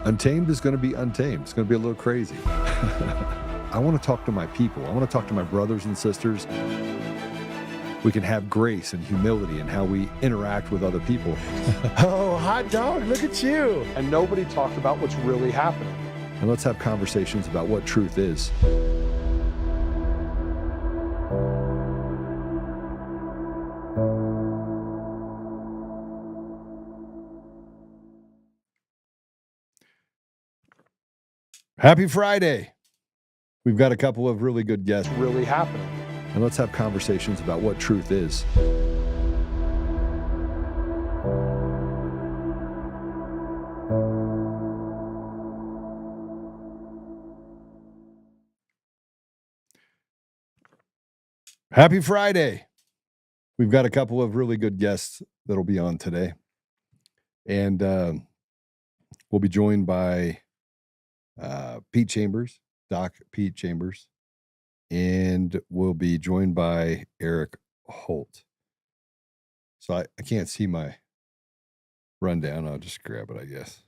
Untamed is going to be untamed. It's going to be a little crazy. I want to talk to my people. I want to talk to my brothers and sisters. We can have grace and humility in how we interact with other people. Oh, hot dog, look at you. And nobody talked about what's really happening. And let's have conversations about what truth is. Happy Friday. We've got a couple of really good guests. What's really happening. And let's have conversations about what truth is. Happy Friday. We've got a couple of really good guests that'll be on today. And we'll be joined by Pete Chambers, Doc Pete Chambers, and we'll be joined by Erik Holt. So I can't see my rundown. I'll just grab it, I guess.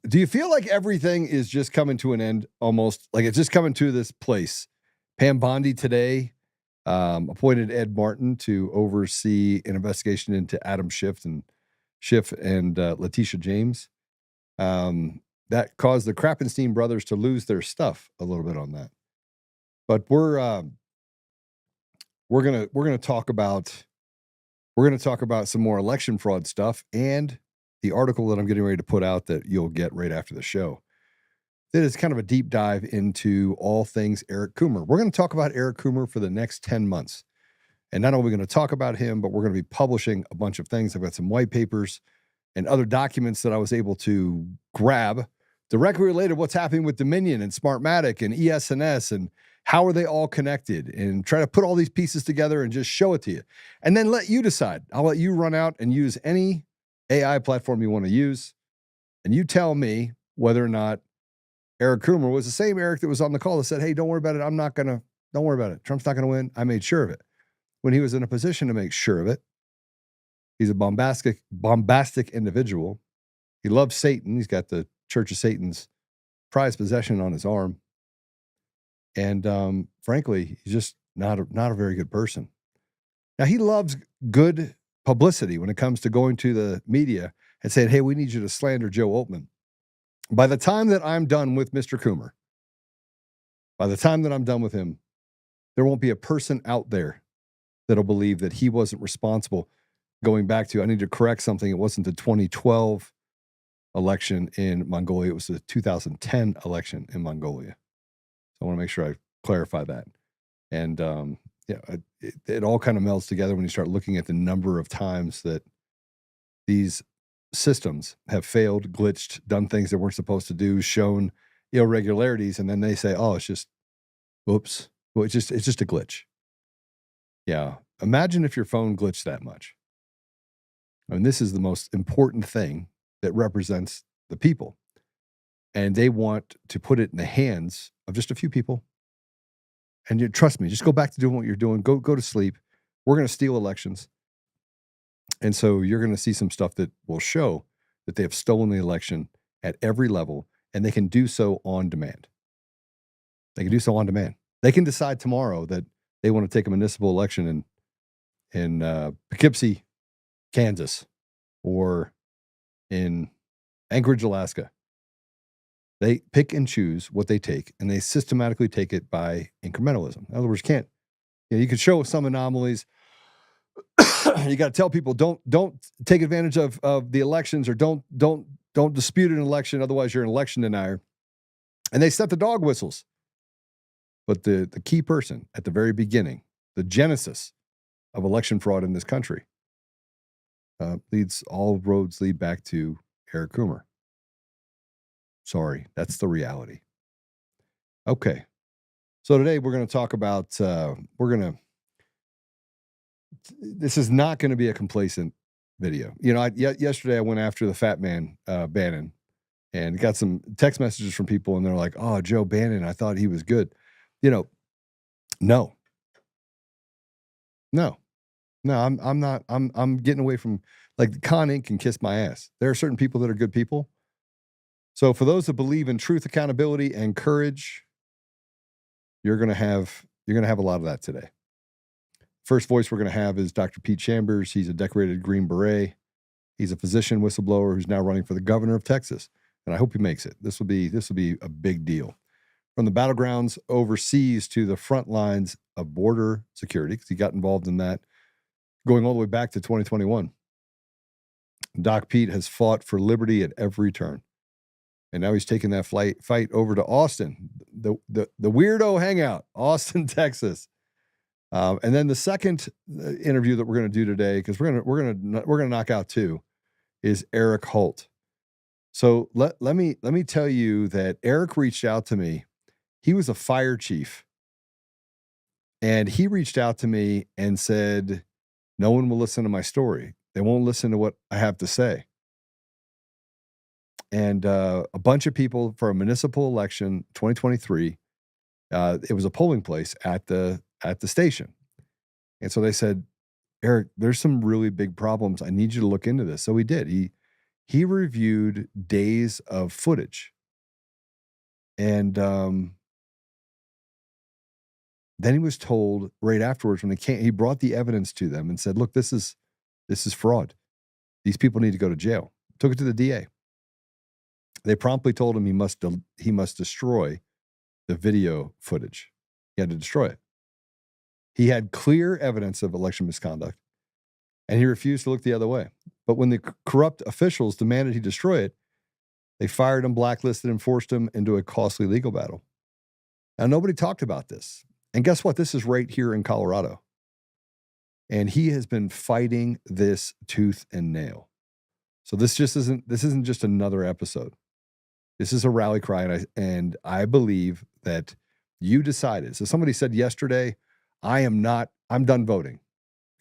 Do you feel like everything is just coming to an end almost? Like it's just coming to this place? Pam Bondi today appointed Ed Martin to oversee an investigation into Adam Schiff and Letitia James. That caused the Krappenstein brothers to lose their stuff a little bit on that. But we're gonna talk about some more election fraud stuff and the article that I'm getting ready to put out that you'll get right after the show. It is kind of a deep dive into all things Eric Coomer. We're going to talk about Eric Coomer for the next 10 months. And not only are we going to talk about him, but we're going to be publishing a bunch of things. I've got some white papers and other documents that I was able to grab directly related to what's happening with Dominion and Smartmatic and ES&S and how are they all connected, and try to put all these pieces together and just show it to you. And then let you decide. I'll let you run out and use any AI platform you want to use. And you tell me whether or not Eric Coomer was the same Eric that was on the call that said, hey, don't worry about it. Don't worry about it. Trump's not going to win. I made sure of it. When he was in a position to make sure of it, he's a bombastic individual. He loves Satan. He's got the Church of Satan's prized possession on his arm. And frankly, he's just not a very good person. Now, he loves good publicity when it comes to going to the media and saying, hey, we need you to slander Joe Altman. By the time that I'm done with Mr. Coomer, by the time that I'm done with him, there won't be a person out there that'll believe that he wasn't responsible. Going back to, I need to correct something. It wasn't the 2012 election in Mongolia. It was the 2010 election in Mongolia. So I want to make sure I clarify that. And it all kind of melds together when you start looking at the number of times that these systems have failed, glitched, done things they weren't supposed to do, shown irregularities, and then they say, oh, it's just, whoops. Well, it's just a glitch. Yeah. Imagine if your phone glitched that much. I mean, this is the most important thing that represents the people. And they want to put it in the hands of just a few people. And you trust me, just go back to doing what you're doing. Go to sleep. We're going to steal elections. And so you're going to see some stuff that will show that they have stolen the election at every level, and they can do so on demand. They can do so on demand. They can decide tomorrow that they want to take a municipal election in Poughkeepsie, Kansas, or in Anchorage, Alaska. They pick and choose what they take, and they systematically take it by incrementalism. In other words, you can show some anomalies. You got to tell people don't take advantage of the elections, or don't dispute an election, otherwise you're an election denier. And they set the dog whistles. But the key person at the very beginning, the genesis of election fraud in this country, all roads lead back to Eric Coomer. Sorry, that's the reality. Okay. So today we're going to talk about, this is not going to be a complacent video. Yesterday I went after the fat man, Bannon, and got some text messages from people, and they're like, oh, Joe Bannon, I thought he was good. No. No, I'm not. I'm getting away from, like, Con Inc. can kiss my ass. There are certain people that are good people. So for those that believe in truth, accountability, and courage, you're gonna have a lot of that today. First voice we're gonna have is Dr. Pete Chambers. He's a decorated Green Beret. He's a physician whistleblower who's now running for the governor of Texas, and I hope he makes it. This will be a big deal. From the battlegrounds overseas to the front lines of border security, because he got involved in that going all the way back to 2021. Doc Pete has fought for liberty at every turn. And now he's taking that fight over to Austin, the weirdo hangout, Austin, Texas. And then the second interview that we're going to do today, because we're gonna knock out two, is Erik Holt. So let me tell you that Erik reached out to me. He was a fire chief, and he reached out to me and said, "No one will listen to my story. They won't listen to what I have to say." And a bunch of people for a municipal election, 2023, it was a polling place at the station. And so they said, "Erik, there's some really big problems. I need you to look into this." So he did. He reviewed days of footage. And then he was told right afterwards, when he brought the evidence to them and said, "Look, this is fraud. These people need to go to jail." Took it to the DA. They promptly told him he must destroy the video footage. He had to destroy it. He had clear evidence of election misconduct, and he refused to look the other way. But when the corrupt officials demanded he destroy it, they fired him, blacklisted him, forced him into a costly legal battle. Now, nobody talked about this. And guess what? This is right here in Colorado. And he has been fighting this tooth and nail. So this isn't just another episode. This is a rally cry, and I believe that you decided. So somebody said yesterday, I'm done voting,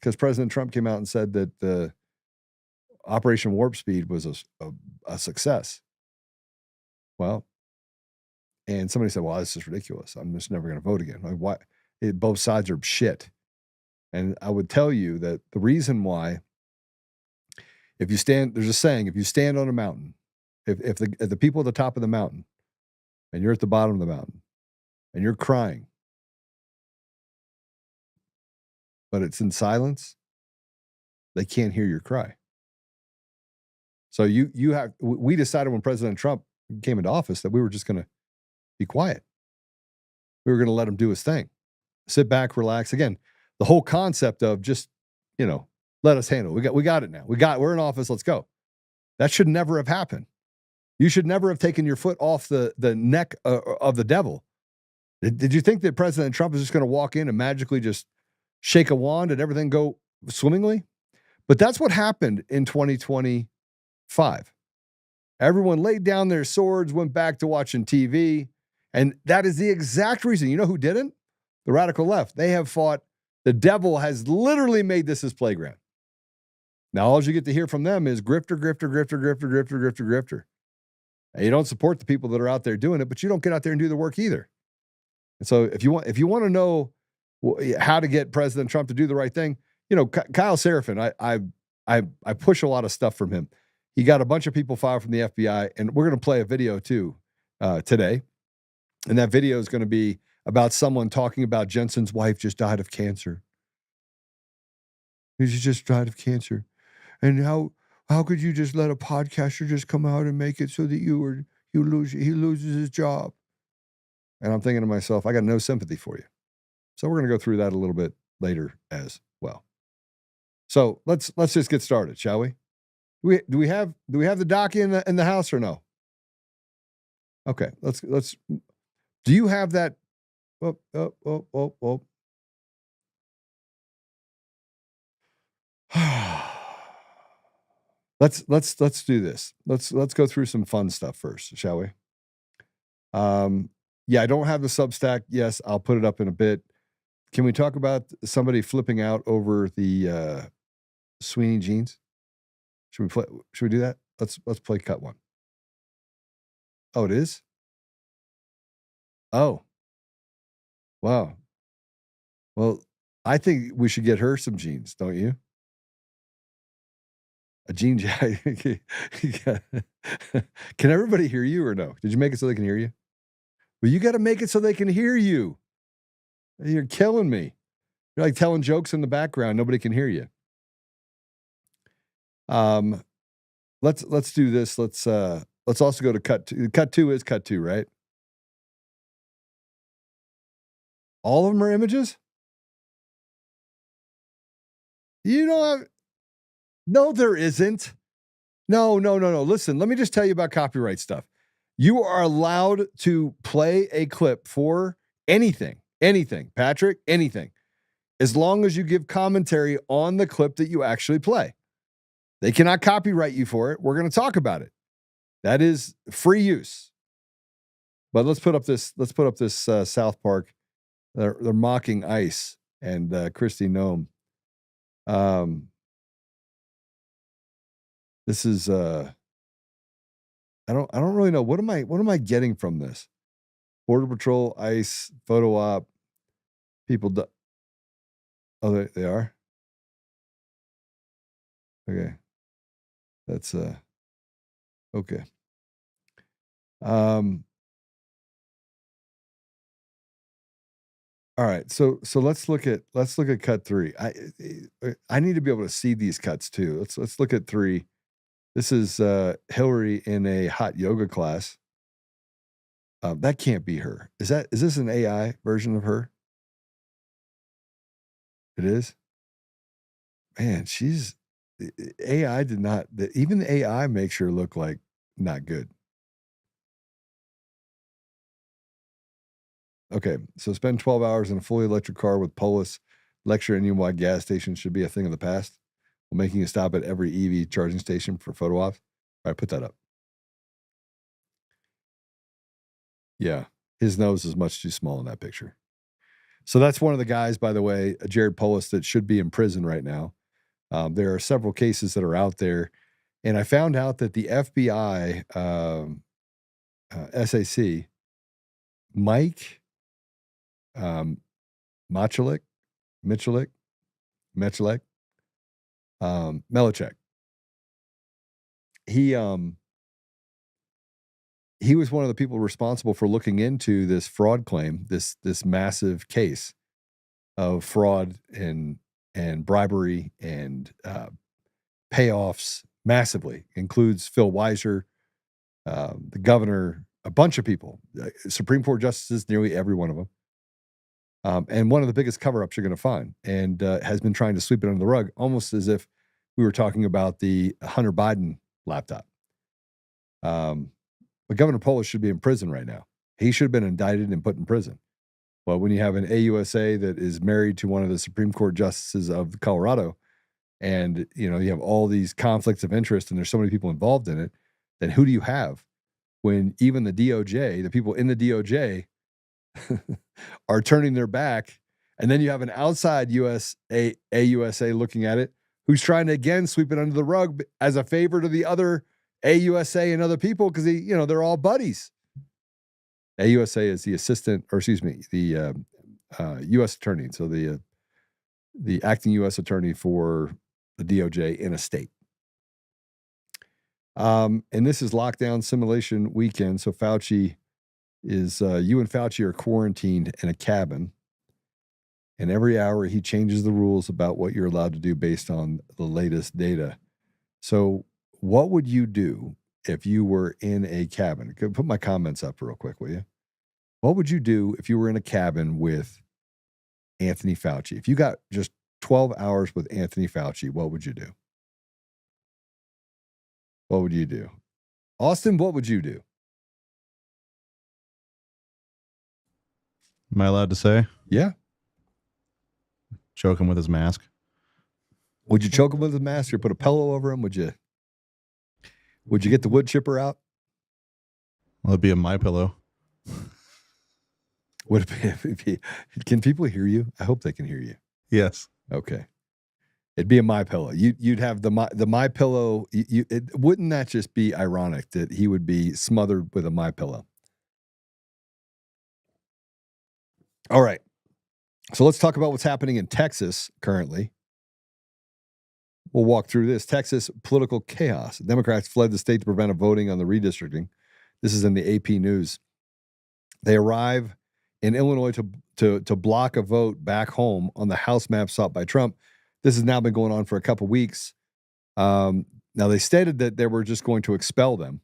because President Trump came out and said that the Operation Warp Speed was a success. Well, and somebody said, "Well, this is ridiculous. I'm just never going to vote again." Like, why? Both sides are shit. And I would tell you that the reason why, there's a saying, if you stand on a mountain, if the people at the top of the mountain and you're at the bottom of the mountain and you're crying, but it's in silence, they can't hear your cry. So we decided when President Trump came into office that we were just going to be quiet. We were going to let him do his thing. Sit back, relax. Again, the whole concept of just, let us handle it. We got it now. We're in office. Let's go. That should never have happened. You should never have taken your foot off the neck of the devil. Did you think that President Trump is just going to walk in and magically just shake a wand and everything go swimmingly? But that's what happened in 2025. Everyone laid down their swords, went back to watching TV, and that is the exact reason. You know who didn't? The radical left. They have fought. The devil has literally made this his playground. Now, all you get to hear from them is grifter, grifter, grifter, grifter, grifter, grifter, grifter. And you don't support the people that are out there doing it, but you don't get out there and do the work either. And so if you want to know how to get President Trump to do the right thing, Kyle Seraphin, I push a lot of stuff from him. He got a bunch of people fired from the FBI, and we're going to play a video too today. And that video is going to be about someone talking about Jensen's wife just died of cancer. She just died of cancer. And how could you just let a podcaster just come out and make it so that he loses his job? And I'm thinking to myself, I got no sympathy for you. So we're going to go through that a little bit later as well. So let's just get started, shall we? Do we have the doc in the house or no? Okay, let's. Do you have that? Oh. Let's do this. Let's go through some fun stuff first, shall we? Yeah, I don't have the Substack. Yes, I'll put it up in a bit. Can we talk about somebody flipping out over the Sweeney jeans? Should we do that? Let's play cut one. Oh, it is? Oh. Wow. Well, I think we should get her some jeans, don't you? A jean jacket. Can everybody hear you or no? Did you make it so they can hear you? Well, you got to make it so they can hear you. You're killing me. You're like telling jokes in the background. Nobody can hear you. Let's do this. Let's also go to cut two. Cut two is cut two, right? All of them are images? You don't have. No, there isn't. No. Listen, let me just tell you about copyright stuff. You are allowed to play a clip for anything, Patrick, anything, as long as you give commentary on the clip that you actually play. They cannot copyright you for it. We're going to talk about it. That is free use. But let's put up this South Park. They're mocking ICE and Christy Nome. This is I don't really know. What am I getting from this? Border Patrol, ICE, photo op, people. Oh, they are? Okay. That's okay. All right. So let's look at cut 3. I need to be able to see these cuts too. Let's look at 3. This is Hillary in a hot yoga class. That can't be her. Is this an AI version of her? It is? Man, AI did not, even the AI makes her look like not good. Okay, so spend 12 hours in a fully electric car with Polis, lecture anyone why gas stations should be a thing of the past, while making a stop at every EV charging station for photo ops. All right, put that up. Yeah, his nose is much too small in that picture. So that's one of the guys, by the way, Jared Polis, that should be in prison right now. There are several cases that are out there. And I found out that the FBI, SAC, Mike Melichek, he was one of the people responsible for looking into this fraud claim, this massive case of fraud and bribery and payoffs massively. Includes Phil Weiser, the governor, a bunch of people, Supreme Court justices, nearly every one of them. And one of the biggest cover-ups you're going to find, and has been trying to sweep it under the rug, almost as if we were talking about the Hunter Biden laptop. But Governor Polis should be in prison right now. He should have been indicted and put in prison. Well, when you have an AUSA that is married to one of the Supreme Court justices of Colorado, and you have all these conflicts of interest, and there's so many people involved in it, then who do you have? When even the DOJ, the people in the DOJ, are turning their back, and then you have an outside AUSA looking at it, who's trying to again sweep it under the rug as a favor to the other AUSA and other people because they're all buddies. AUSA is the assistant, or excuse me, the U.S. attorney. So the acting U.S. attorney for the DOJ in a state. And this is lockdown simulation weekend. So Fauci is, you and Fauci are quarantined in a cabin. And every hour he changes the rules about what you're allowed to do based on the latest data. So what would you do if you were in a cabin? Put my comments up real quick, will you? What would you do if you were in a cabin with Anthony Fauci? If you got just 12 hours with Anthony Fauci, what would you do? What would you do? Austin, what would you do? Am I allowed to say? Yeah. Choke him with his mask. Would you choke him with his mask or put a pillow over him? Would you get the wood chipper out? Well, it'd be a my pillow. Would it be, can people hear you? I hope they can hear you. Yes. Okay. It'd be a my pillow. You'd have the my pillow. Wouldn't that just be ironic that he would be smothered with a my pillow? All right. So let's talk about what's happening in Texas currently. We'll walk through this. Texas political chaos. Democrats fled the state to prevent a voting on the redistricting. This is in the AP News. They arrive in Illinois to block a vote back home on the House map sought by Trump. This has now been going on for a couple weeks. Now, they stated that they were just going to expel them,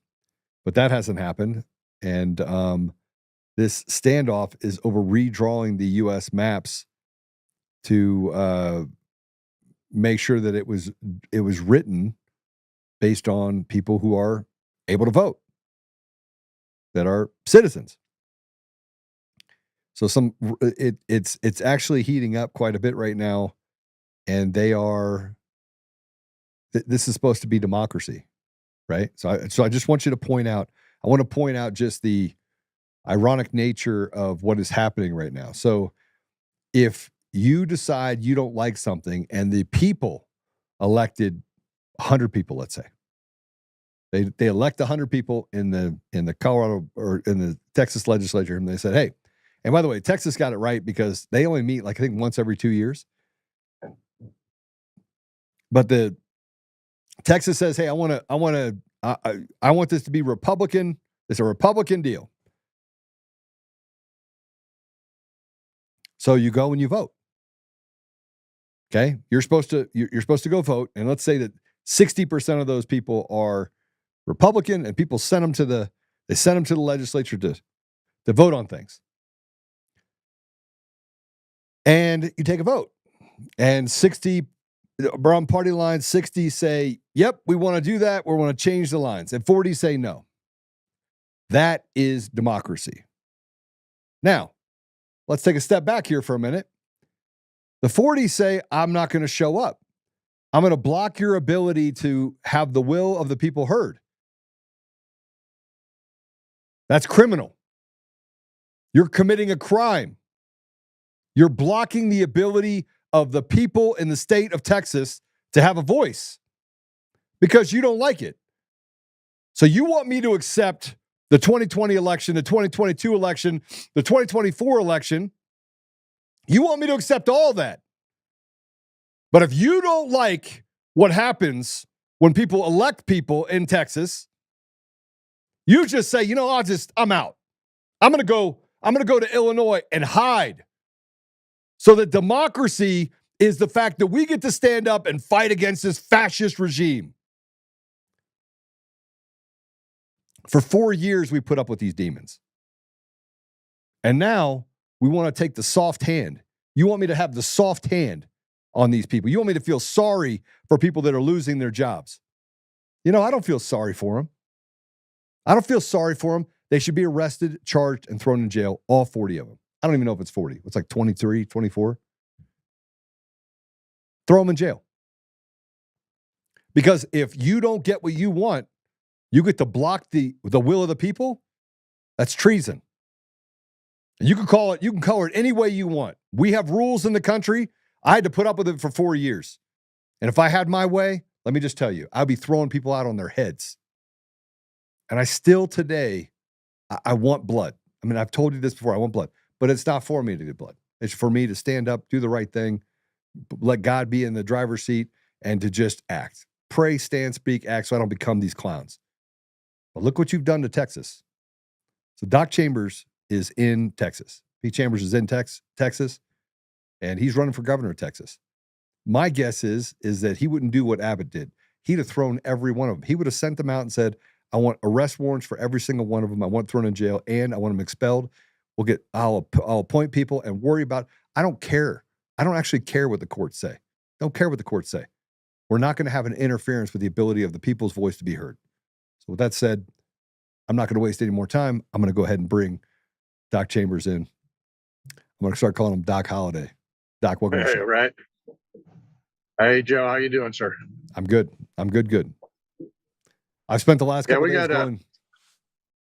but that hasn't happened. And this standoff is over redrawing the U.S. maps to make sure that it was written based on people who are able to vote, that are citizens. So it's actually heating up quite a bit right now, and they are. This is supposed to be democracy, right? So I just want you to point out. I want to point out just the ironic nature of what is happening right now. So if you decide you don't like something, and the people elected 100 people, let's say they elect 100 people in the Colorado or in the Texas legislature, and they said, hey. And by the way, Texas got it right because they only meet like I think once every 2 years. But the Texas says, "Hey, I want this to be Republican. It's a Republican deal." So you go and you vote. Okay, you're supposed to go vote, and let's say that 60% of those people are Republican, and people send them to the legislature to vote on things. And you take a vote, and 60 on party lines, 60 say, yep, we want to do that. We want to change the lines. And 40 say no. That is democracy. Now, let's take a step back here for a minute. The 40 say, I'm not going to show up. I'm going to block your ability to have the will of the people heard. That's criminal. You're committing a crime. You're blocking the ability of the people in the state of Texas to have a voice because you don't like it. So you want me to accept the 2020 election, the 2022 election, the 2024 election. You want me to accept all that. But if you don't like what happens when people elect people in Texas, you just say, I'm out. I'm going to go to Illinois and hide. So that democracy is the fact that we get to stand up and fight against this fascist regime. For 4 years, we put up with these demons. And now we want to take the soft hand. You want me to have the soft hand on these people. You want me to feel sorry for people that are losing their jobs. I don't feel sorry for them. I don't feel sorry for them. They should be arrested, charged, and thrown in jail, all 40 of them. I don't even know if it's 40. It's like 23, 24. Throw them in jail. Because if you don't get what you want, you get to block the will of the people. That's treason. And you can call it any way you want. We have rules in the country. I had to put up with it for 4 years. And if I had my way, let me just tell you, I'd be throwing people out on their heads. And I still today, I want blood. I mean, I've told you this before. I want blood. But it's not for me to get blood. It's for me to stand up, do the right thing, let God be in the driver's seat, and to just act. Pray, stand, speak, act so I don't become these clowns. But look what you've done to Texas. So Doc Chambers is in Texas. Pete Chambers is in Texas, and he's running for governor of Texas. My guess is that he wouldn't do what Abbott did. He'd have thrown every one of them. He would have sent them out and said, I want arrest warrants for every single one of them. I want thrown in jail, and I want them expelled. I'll appoint people and worry about. I don't care. I don't actually care what the courts say. Don't care what the courts say. We're not going to have an interference with the ability of the people's voice to be heard. So with that said, I'm not going to waste any more time. I'm going to go ahead and bring Doc Chambers in. I'm going to start calling him Doc Holliday. Doc, welcome. Hey, right. Hey, Joe, how you doing, sir? I'm good. Good. I've spent the last couple days going.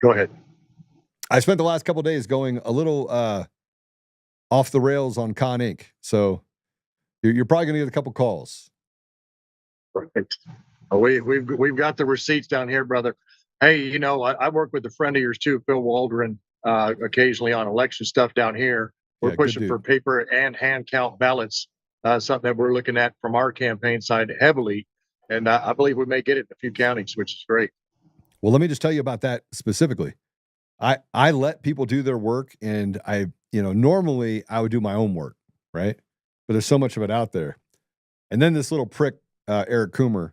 Go ahead. I spent the last couple of days going a little off the rails on Con Inc. So you're probably going to get a couple calls. Perfect. We've got the receipts down here, brother. Hey, I work with a friend of yours too, Phil Waldron, occasionally on election stuff down here. We're Yeah, good pushing dude. for paper and hand count ballots, something that we're looking at from our campaign side heavily. And I believe we may get it in a few counties, which is great. Well, let me just tell you about that specifically. I let people do their work, and normally I would do my own work, right? But there's so much of it out there. And then this little prick, Eric Coomer,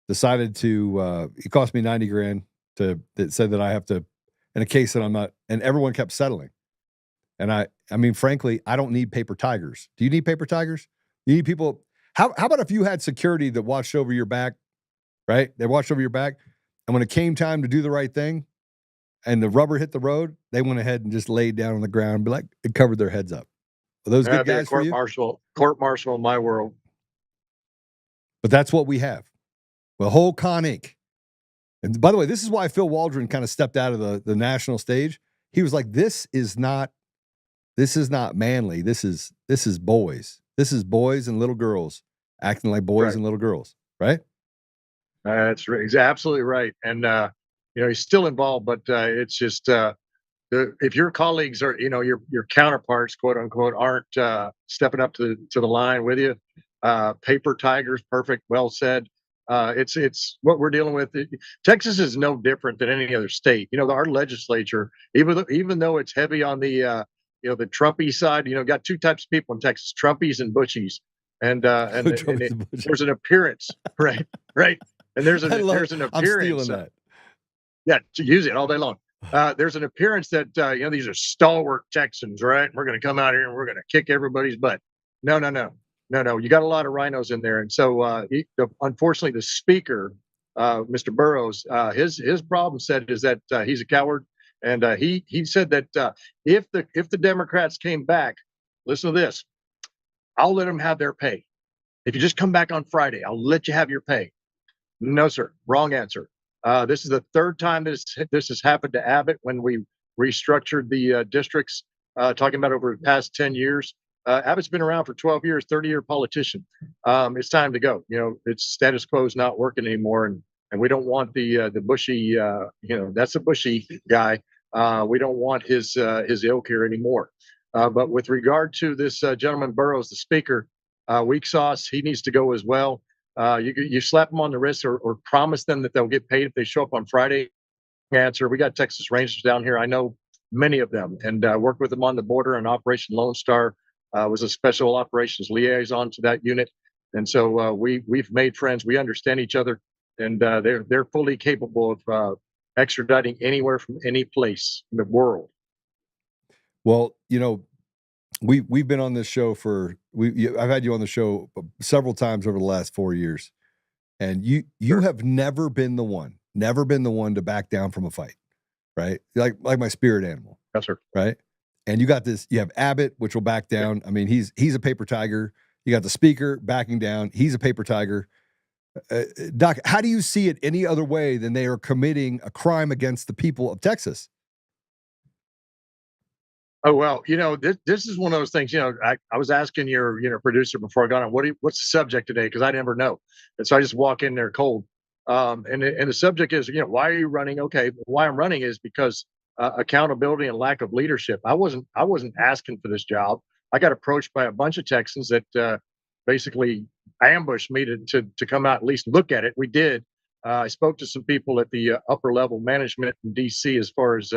decided to, it cost me 90 grand that said that I have to, in a case that I'm not, and everyone kept settling. And I mean, frankly, I don't need paper tigers. Do you need paper tigers? You need people. How about if you had security that watched over your back, right? They watched over your back. And when it came time to do the right thing and the rubber hit the road, they went ahead and just laid down on the ground and be like, it covered their heads up. Are those good guys for you? Court martial in my world. But that's what we have. The whole Con Inc. And by the way, this is why Phil Waldron kind of stepped out of the national stage. He was like, this is not manly. This is boys. This is boys and little girls acting like boys Right. and little girls, right? That's right. He's absolutely right. And, he's still involved, but it's just if your colleagues are, your counterparts, quote unquote, aren't stepping up to the line with you, paper tigers, perfect, well said. It's what we're dealing with. Texas is no different than any other state. Our legislature, even though it's heavy on the the Trumpy side, got two types of people in Texas: Trumpies and Bushies. And there's an appearance, right, right. And there's an appearance. I'm stealing that. Yeah, to use it all day long. There's an appearance that these are stalwart Texans, right? We're going to come out here and we're going to kick everybody's butt. No. You got a lot of rhinos in there, and so unfortunately, the speaker, Mr. Burrows, his problem set is that he's a coward, and he said that if the Democrats came back, listen to this, I'll let them have their pay. If you just come back on Friday, I'll let you have your pay. No, sir. Wrong answer. This is the third time this has happened to Abbott when we restructured the districts, talking about over the past 10 years. Abbott's been around for 12 years, 30-year politician. It's time to go. It's status quo is not working anymore. And we don't want the Bushy, that's a Bushy guy. We don't want his ilk here anymore. But with regard to this gentleman Burrows, the speaker, weak sauce, he needs to go as well. You slap them on the wrist or promise them that they'll get paid if they show up on Friday. Answer. We got Texas Rangers down here. I know many of them and worked with them on the border. And Operation Lone Star was a special operations liaison to that unit. And so we've made friends. We understand each other, and they're fully capable of extraditing anywhere from any place in the world. Well, we've been on this show I've had you on the show several times over the last 4 years, and you Sure. have never been the one to back down from a fight, right? Like my spirit animal, Yes, sir. right? And you have Abbott, which will back down. I mean, he's a paper tiger. You got the speaker backing down. He's a paper tiger. Doc, how do you see it any other way than they are committing a crime against the people of Texas? Oh, well, this is one of those things, I was asking your, producer before I got on, what's the subject today? Cause I never know. And so I just walk in there cold. And the subject is, why are you running? Okay. Why I'm running is because accountability and lack of leadership. I wasn't asking for this job. I got approached by a bunch of Texans that basically ambushed me to come out, at least look at it. We did. I spoke to some people at the upper level management in DC as far as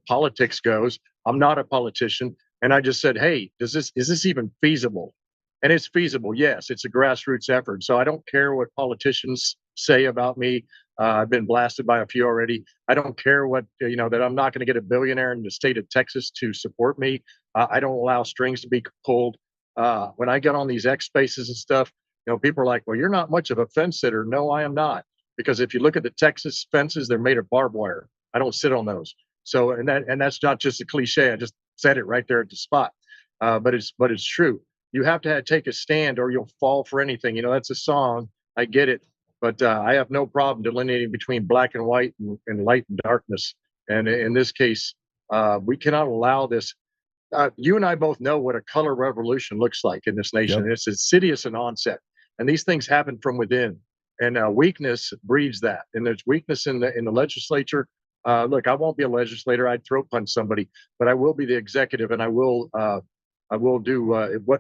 politics goes. I'm not a politician, and I just said, "Hey, is this even feasible?" And it's feasible. Yes, it's a grassroots effort. So I don't care what politicians say about me. I've been blasted by a few already. I don't care what that I'm not going to get a billionaire in the state of Texas to support me. I don't allow strings to be pulled. When I get on these X spaces and stuff, people are like, "Well, you're not much of a fence sitter." No, I am not. Because if you look at the Texas fences, they're made of barbed wire. I don't sit on those. So, and that's not just a cliche. I just said it right there at the spot. But it's true. You have to take a stand, or you'll fall for anything. That's a song. I get it, but I have no problem delineating between black and white and light and darkness. And in this case, we cannot allow this. You and I both know what a color revolution looks like in this nation. Yep. It's insidious in onset, and these things happen from within. And weakness breeds that. And there's weakness in the legislature. Look, I won't be a legislator. I'd throat punch somebody, but I will be the executive, and I will I will do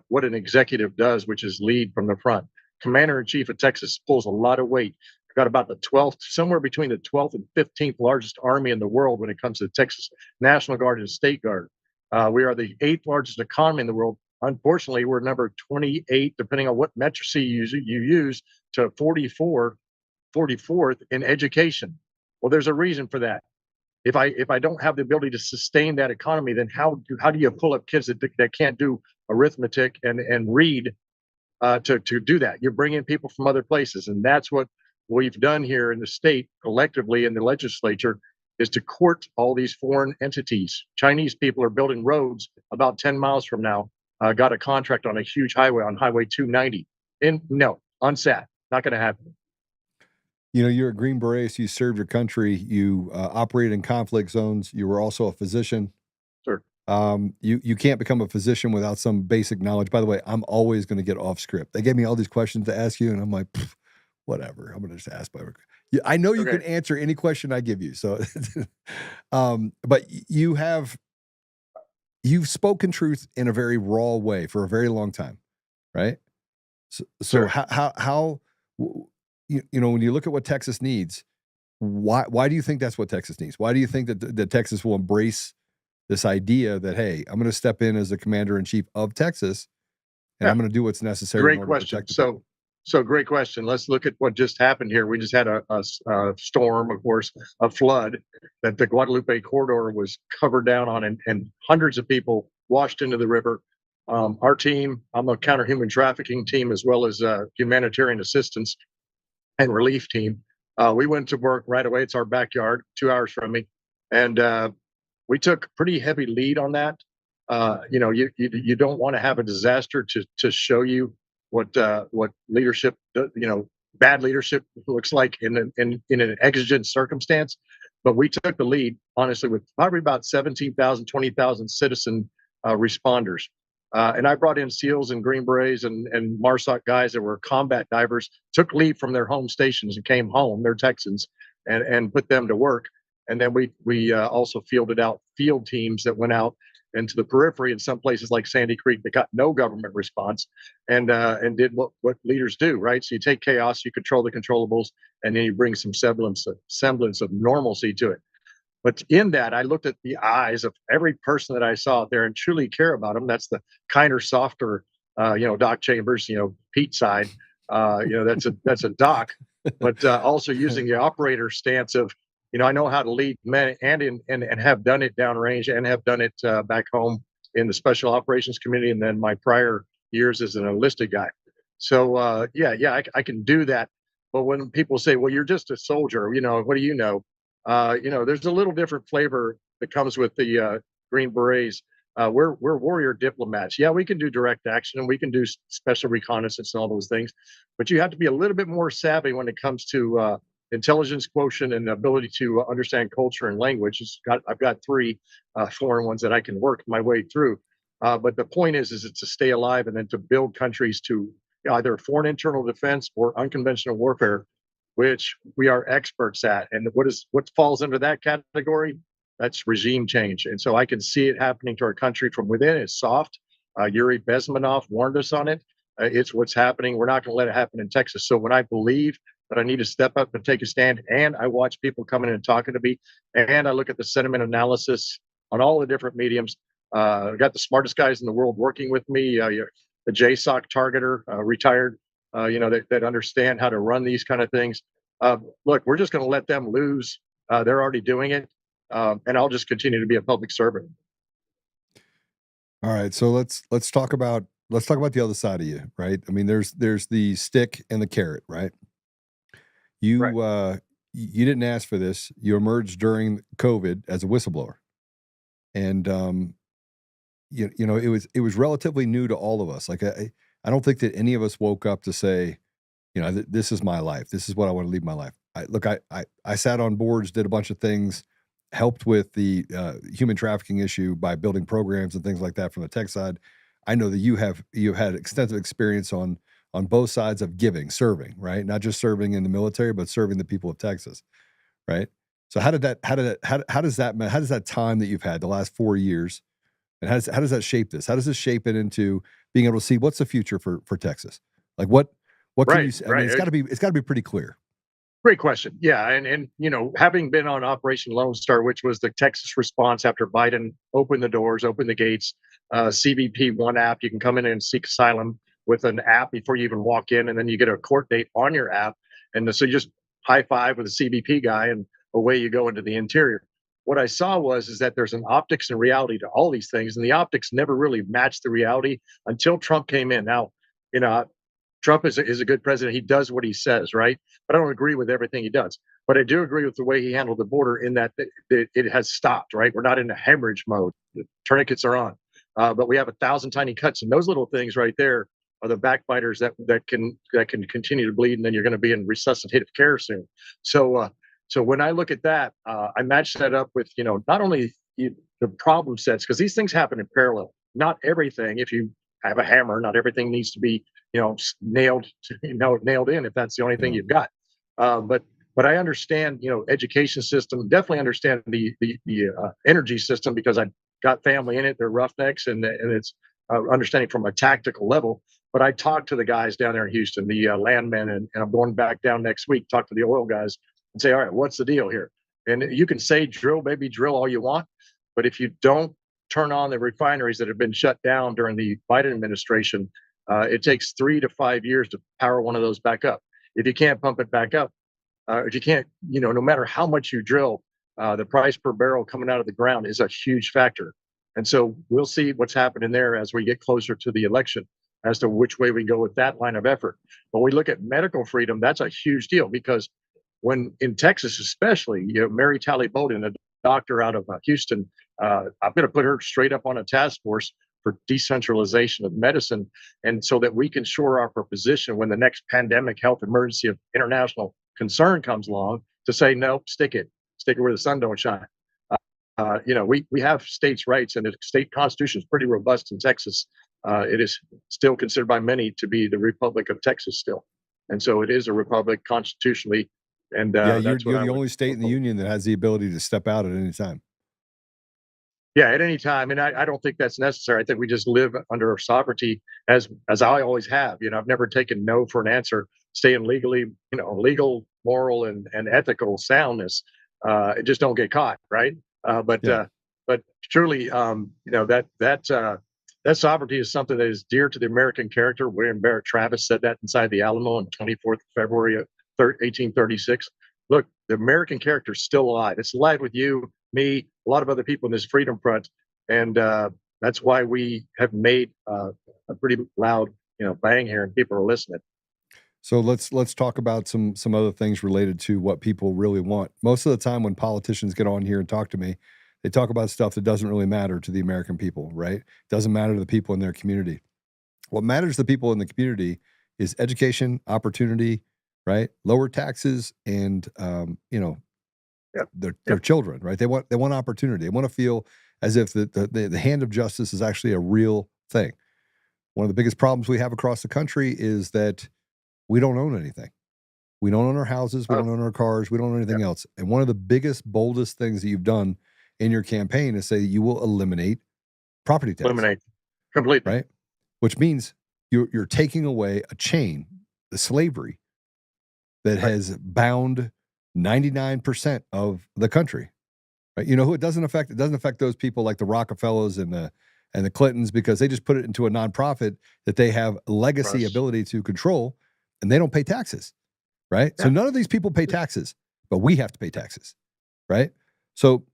what an executive does, which is lead from the front. Commander-in-Chief of Texas pulls a lot of weight. We've got about the 12th, somewhere between the 12th and 15th largest army in the world when it comes to the Texas National Guard and State Guard. We are the 8th largest economy in the world. Unfortunately, we're number 28, depending on what metric you use, to 44th in education. Well, there's a reason for that. If I don't have the ability to sustain that economy, then how do you pull up kids that can't do arithmetic and read to do that? You're bringing people from other places, and that's what we've done here in the state collectively in the legislature, is to court all these foreign entities. Chinese people are building roads about 10 miles from now. Got a contract on a huge highway, on Highway 290. No, unsat, not going to happen. You know, you're a Green Beret, so you served your country. You operated in conflict zones. You were also a physician. Sure. You can't become a physician without some basic knowledge. By the way, I'm always going to get off script. They gave me all these questions to ask you, and I'm like, whatever. I'm going to just ask. I know you can answer any question I give you. So, but you've spoken truth in a very raw way for a very long time, right? So Sure. how you know, when you look at what Texas needs, why do you think that's what Texas needs? Why do you think that Texas will embrace this idea that, hey, I'm going to step in as the commander-in-chief of Texas, and I'm going to do what's necessary Great in order to question. protect the people? So great question. Let's look at what just happened here. We just had a storm, of course, a flood that the Guadalupe corridor was covered down on, and hundreds of people washed into the river. Our team, I'm a counter human trafficking team, as well as humanitarian assistance and relief team. We went to work right away. It's our backyard, 2 hours from me, and we took pretty heavy lead on that. You know, you don't want to have a disaster to show you what leadership, bad leadership looks like in an exigent circumstance. But we took the lead, honestly, with probably about 17,000, 20,000 citizen responders. And I brought in SEALs and Green Berets and MARSOC guys that were combat divers, took leave from their home stations and came home, they're Texans, and put them to work. And then we also fielded out field teams that went out into the periphery in some places like Sandy Creek that got no government response, and did what leaders do, right? So you take chaos, you control the controllables, and then you bring some semblance of normalcy to it. But in that, I looked at the eyes of every person that I saw out there and truly care about them. That's the kinder, softer, Doc Chambers, Pete side. That's a doc, but also using the operator stance of, I know how to lead men and have done it downrange and have done it back home in the special operations community, and then my prior years as an enlisted guy. So I can do that. But when people say, "Well, you're just a soldier," what do you know? There's a little different flavor that comes with the Green Berets. We're warrior diplomats. Yeah, we can do direct action and we can do special reconnaissance and all those things, but you have to be a little bit more savvy when it comes to intelligence quotient and ability to understand culture and language. I've got 3 foreign ones that I can work my way through. But the point is it's to stay alive and then to build countries to either foreign internal defense or unconventional warfare, which we are experts at. And what falls under that category? That's regime change. And so I can see it happening to our country from within. It's soft. Yuri Bezmenov warned us on it. It's what's happening. We're not going to let it happen in Texas. So when I believe that I need to step up and take a stand, and I watch people coming in and talking to me, and I look at the sentiment analysis on all the different mediums, I've got the smartest guys in the world working with me, the JSOC targeter, retired, that understand how to run these kind of things. Look, we're just going to let them lose. They're already doing it. And I'll just continue to be a public servant. All right, so let's talk about the other side of you, right? I mean, there's the stick and the carrot, right? You Right. You didn't ask for this. You emerged during COVID as a whistleblower, and it was relatively new to all of us. Like I don't think that any of us woke up to say, this is my life. This is what I want to lead my life. I sat on boards, did a bunch of things, helped with the human trafficking issue by building programs and things like that from the tech side. I know that you had extensive experience on both sides of serving, right? Not just serving in the military, but serving the people of Texas, right? So how does that time that you've had the last 4 years And how does that shape this? How does this shape it into being able to see what's the future for Texas? Like what can you? I mean, it's got to be pretty clear. Great question. Yeah, and having been on Operation Lone Star, which was the Texas response after Biden opened the doors, opened the gates, CBP One app, you can come in and seek asylum with an app before you even walk in, and then you get a court date on your app, and so you just high five with a CBP guy, and away you go into the interior. What I saw is that there's an optics and reality to all these things, and the optics never really matched the reality until Trump came in. Now, you know, Trump is a good president. He does what he says, right? But I don't agree with everything he does. But I do agree with the way he handled the border in that it has stopped, right? We're not in a hemorrhage mode. The tourniquets are on. But we have 1,000 tiny cuts. And those little things right there are the backbiters that can continue to bleed. And then you're going to be in resuscitative care soon. So when I look at that, I match that up with, not only the problem sets, because these things happen in parallel. Not everything, if you have a hammer, not everything needs to be nailed in if that's the only thing you've got. But I understand, education system, definitely understand the energy system, because I've got family in it. They're roughnecks, and it's understanding from a tactical level. But I talked to the guys down there in Houston, the landmen, and I'm going back down next week, talk to the oil guys and say, all right, what's the deal here? And you can say drill, baby, drill all you want. But if you don't turn on the refineries that have been shut down during the Biden administration, it takes 3 to 5 years to power one of those back up. If you can't pump it back up, if you can't, no matter how much you drill, the price per barrel coming out of the ground is a huge factor. And so we'll see what's happening there as we get closer to the election as to which way we go with that line of effort. When we look at medical freedom, that's a huge deal, because when in Texas, especially, Mary Talley Bowden, a doctor out of Houston, I'm going to put her straight up on a task force for decentralization of medicine, and so that we can shore up our position when the next pandemic health emergency of international concern comes along, to say, no, stick it where the sun don't shine. We have states' rights, and the state constitution is pretty robust in Texas. It is still considered by many to be the Republic of Texas still, and so it is a republic constitutionally. And you're the only state in the union that has the ability to step out at any time. Yeah, at any time. And I don't think that's necessary. I think we just live under sovereignty as I always have. I've never taken no for an answer, staying legally, legal, moral, and ethical soundness. Just don't get caught, right? But truly, that sovereignty is something that is dear to the American character. William Barrett Travis said that inside the Alamo on 24th of February of 1836. Look, the American character is still alive. It's alive with you, me, a lot of other people in this freedom front, and that's why we have made a pretty loud, bang here, and people are listening. So let's talk about some other things related to what people really want. Most of the time, when politicians get on here and talk to me, they talk about stuff that doesn't really matter to the American people, right? Doesn't matter to the people in their community. What matters to the people in the community is education, opportunity, right? Lower taxes, and their children, right? They want opportunity. They want to feel as if the hand of justice is actually a real thing. One of the biggest problems we have across the country is that we don't own anything. We don't own our houses. We don't own our cars. We don't own anything else. And one of the biggest, boldest things that you've done in your campaign is say you will eliminate property tax. Eliminate completely, right? Which means you're taking away a chain, the slavery that has bound 99% of the country, right? You know who it doesn't affect? It doesn't affect those people like the Rockefellers and the Clintons, because they just put it into a nonprofit that they have legacy ability to control, and they don't pay taxes, right? Yeah. So none of these people pay taxes, but we have to pay taxes, right? So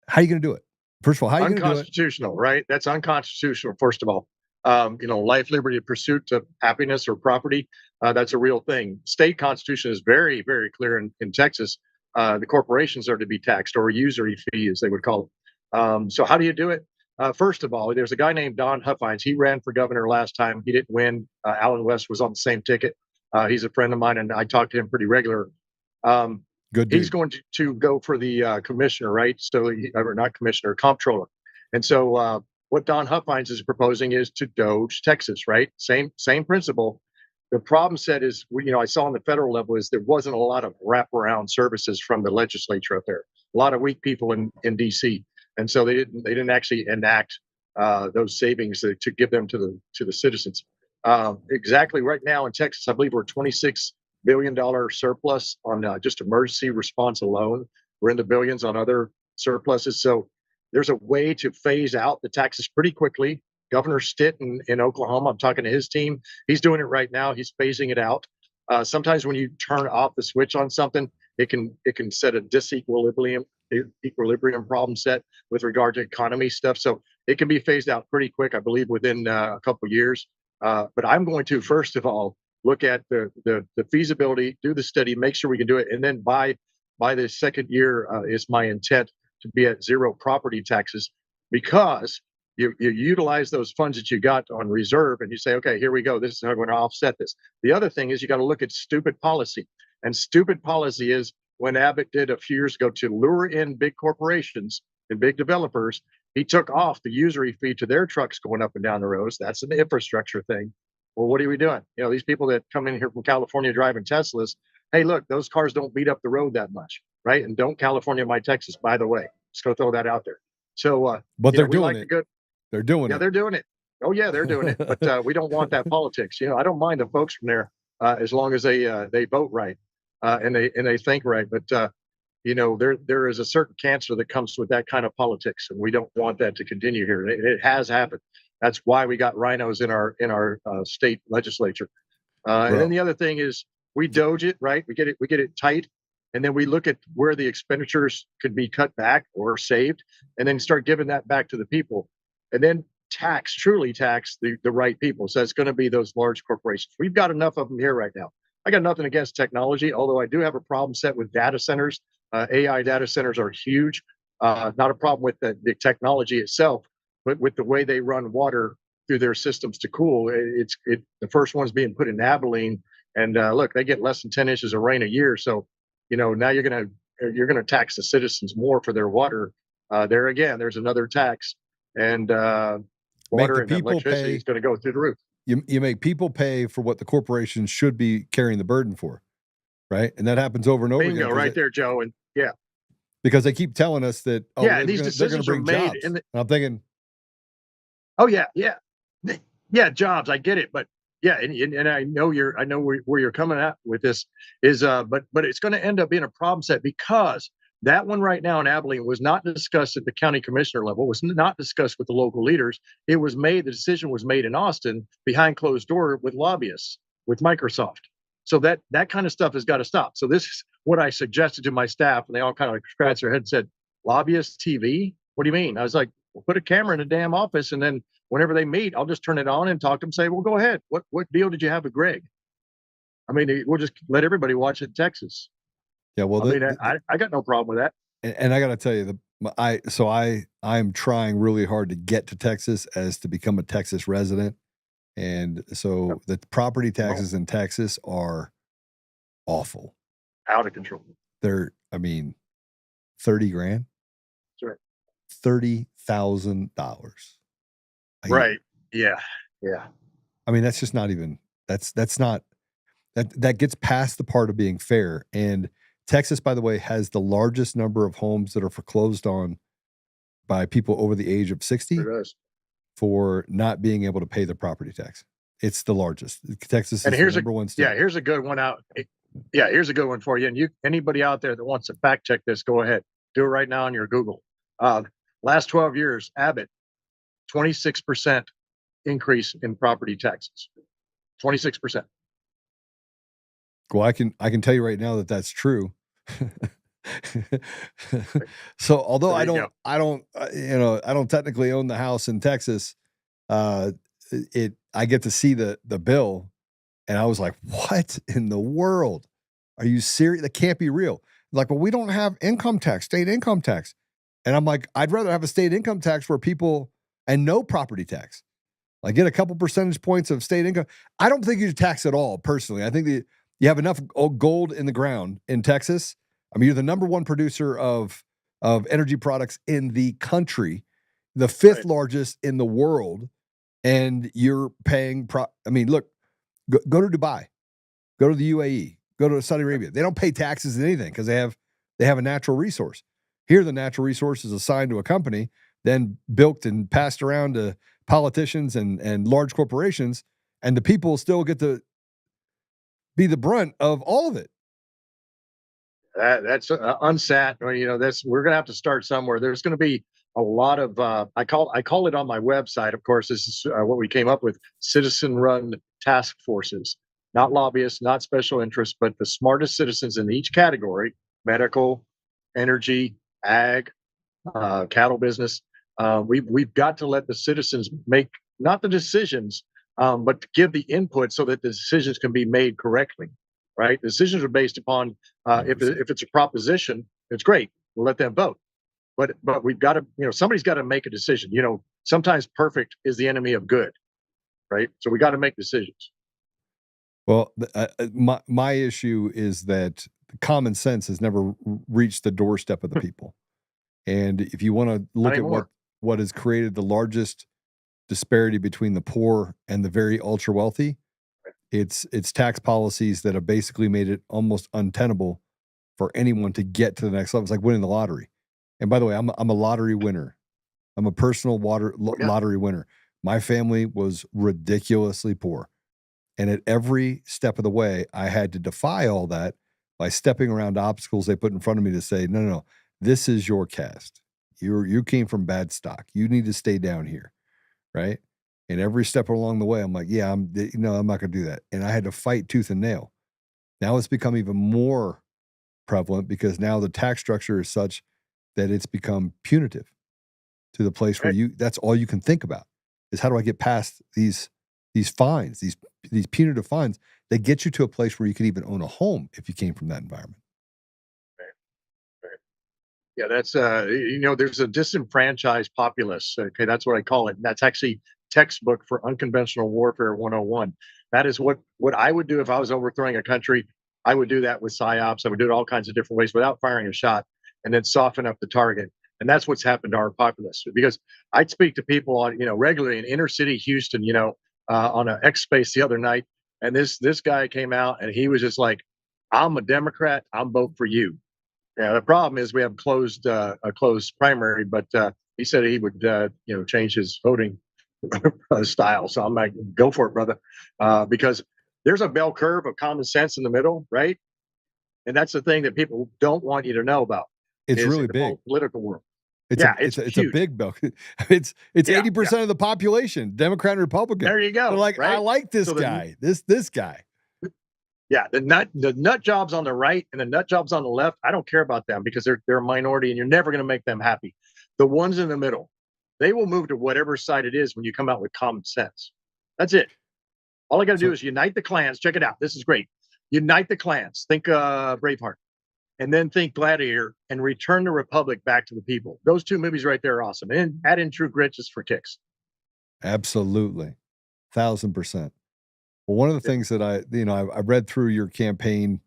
how are you going to do it? First of all, how are you going to do it? Unconstitutional, right? That's unconstitutional, first of all. Life, liberty, pursuit of happiness or property, that's a real thing. State constitution is very, very clear in Texas. The corporations are to be taxed, or usury fee, as they would call it. So how do you do it? First of all, there's a guy named Don Huffines. He ran for governor last time. He didn't win. Alan West was on the same ticket. He's a friend of mine, and I talk to him pretty regular. Good dude. He's going to go for the commissioner, right? So, or not commissioner, comptroller. And so what Don Huffines is proposing is to Doge Texas, right? Same principle. The problem set is, I saw on the federal level is there wasn't a lot of wraparound services from the legislature up there. A lot of weak people in DC, and so they didn't actually enact those savings to give them to the citizens. Exactly right now in Texas, I believe we're $26 billion surplus on just emergency response alone. We're in the billions on other surpluses. So there's a way to phase out the taxes pretty quickly. Governor Stitt in Oklahoma, I'm talking to his team. He's doing it right now. He's phasing it out. Sometimes when you turn off the switch on something, it can set a disequilibrium problem set with regard to economy stuff. So it can be phased out pretty quick, I believe, within a couple of years. But I'm going to first of all look at the feasibility, do the study, make sure we can do it, and then by the second year is my intent to be at zero property taxes, because you utilize those funds that you got on reserve and you say, okay, here we go. This is how we're going to offset this. The other thing is you got to look at stupid policy. And stupid policy is when Abbott did a few years ago to lure in big corporations and big developers, he took off the usury fee to their trucks going up and down the roads. That's an infrastructure thing. Well, what are we doing? You know, these people that come in here from California driving Teslas, hey, look, those cars don't beat up the road that much, right? And don't California my Texas, by the way. Just go throw that out there. So, but they're doing it. They're doing it. Yeah, they're doing it. Oh yeah, they're doing it. But we don't want that politics. You know, I don't mind the folks from there as long as they vote right and they think right. But you know, there is a certain cancer that comes with that kind of politics, and we don't want that to continue here. It has happened. That's why we got rhinos in our state legislature. And then the other thing is we doge it, right? We get it tight, and then we look at where the expenditures could be cut back or saved, and then start giving that back to the people, and then truly tax the right people. So it's going to be those large corporations. We've got enough of them here right now. I got nothing against technology, although I do have a problem set with data centers. AI data centers are huge. Not a problem with the technology itself, but with the way they run water through their systems to cool. The first one's being put in Abilene, and look, they get less than 10 inches of rain a year. So, you know, now you're gonna tax the citizens more for their water. There again, there's another tax, and water and electricity is going to go through the roof. You make people pay for what the corporations should be carrying the burden for, right? And that happens over and over again. Bingo, right there, Joe. And yeah, because they keep telling us that and these decisions are made. And I'm thinking, oh yeah, jobs. I get it, but yeah, and I know where you're coming at with this is, but it's going to end up being a problem set, because that one right now in Abilene was not discussed at the county commissioner level, was not discussed with the local leaders. The decision was made in Austin behind closed door with lobbyists, with Microsoft. So that kind of stuff has got to stop. So this is what I suggested to my staff, and they all kind of scratched their head and said, lobbyist TV? What do you mean? I was like, well, put a camera in the damn office, and then whenever they meet, I'll just turn it on and talk to them, say, well, go ahead. What deal did you have with Greg? I mean, we'll just let everybody watch it in Texas. Yeah, well, I got no problem with that. And I got to tell you, I'm trying really hard to get to Texas as to become a Texas resident, and so the property taxes in Texas are awful, out of control. They're, I mean, $30,000. That's right. $30,000. Right. Yeah. I mean, that's just not even. That's not. That gets past the part of being fair. And Texas, by the way, has the largest number of homes that are foreclosed on by people over the age of 60 for not being able to pay the property tax. It's the largest. Texas is the number one state. Yeah, here's a good one out. Yeah, here's a good one for you. And anybody out there that wants to fact check this, go ahead. Do it right now on your Google. Last 12 years, Abbott, 26% increase in property taxes. 26%. Well, I can tell you right now that that's true. So, although I don't technically own the house in Texas, I get to see the bill, and I was like, "What in the world? Are you serious? That can't be real." Like, well, we don't have income tax, state income tax, and I'm like, I'd rather have a state income tax where people and no property tax, like get a couple percentage points of state income. I don't think you should tax at all. Personally, I think that you have enough gold in the ground in Texas. I mean, you're the number one producer of energy products in the country, the fifth largest in the world, and you're paying. I mean, look, go to Dubai, go to the UAE, go to Saudi Arabia. They don't pay taxes on anything because they have a natural resource. Here, the natural resource is assigned to a company then bilked and passed around to politicians and large corporations, and the people still get to be the brunt of all of it. That's unsat. We're going to have to start somewhere. There's going to be a lot of I call it on my website. Of course, this is what we came up with: citizen-run task forces, not lobbyists, not special interests, but the smartest citizens in each category: medical, energy, ag, cattle business. We've got to let the citizens make not the decisions, but to give the input so that the decisions can be made correctly. Right? Decisions are based upon if it's a proposition, it's great. We'll let them vote. But we've got to, somebody's got to make a decision. Sometimes perfect is the enemy of good, right? So we got to make decisions. Well, my issue is that common sense has never reached the doorstep of the people. And if you want to look at what has created the largest disparity between the poor and the very ultra wealthy, it's tax policies that have basically made it almost untenable for anyone to get to the next level. It's like winning the lottery. And by the way, I'm a lottery winner. I'm a personal lottery winner. My family was ridiculously poor. And at every step of the way, I had to defy all that by stepping around obstacles they put in front of me to say, no, this is your caste. You came from bad stock. You need to stay down here, right? And every step along the way, I'm like, yeah, I'm not going to do that. And I had to fight tooth and nail. Now it's become even more prevalent because now the tax structure is such that it's become punitive to the place where that's all you can think about is how do I get past these fines, these punitive fines that get you to a place where you could even own a home if you came from that environment. Right. Yeah, that's there's a disenfranchised populace. Okay, that's what I call it. And that's actually textbook for unconventional warfare 101. That is what I would do if I was overthrowing a country. I would do that with psyops. I would do it all kinds of different ways without firing a shot, and then soften up the target. And that's what's happened to our populace. Because I speak to people on regularly in inner city Houston, on an X Space the other night, and this guy came out and he was just like, "I'm a Democrat. I'm vote for you." Yeah, the problem is we have a closed primary, but he said he would change his voting style. So I'm like, go for it, brother, because there's a bell curve of common sense in the middle, right? And that's the thing that people don't want you to know about. It's really big. Political world. It's a big bell. It's 80% of the population, Democrat and Republican. There you go. They're like, right? I like this guy. This guy. Yeah, the nut jobs on the right and the nut jobs on the left, I don't care about them because they're a minority and you're never going to make them happy. The ones in the middle, they will move to whatever side it is when you come out with common sense. That's it. All I got to do is unite the clans. Check it out. This is great. Unite the clans. Think Braveheart. And then think Gladiator and return the Republic back to the people. Those two movies right there are awesome. And add in True Grit just for kicks. Absolutely. 1,000%. Well, one of the things that I read through your campaign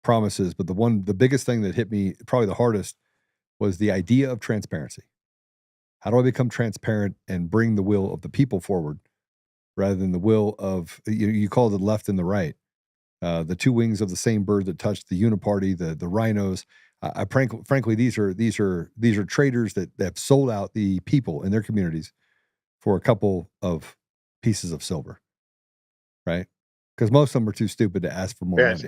promises, but the biggest thing that hit me probably the hardest was the idea of transparency. How do I become transparent and bring the will of the people forward rather than the will of, you call it the left and the right, the two wings of the same bird that touched the uniparty, the rhinos. Frankly, these are traders that have sold out the people in their communities for a couple of pieces of silver, right? Because most of them are too stupid to ask for more money.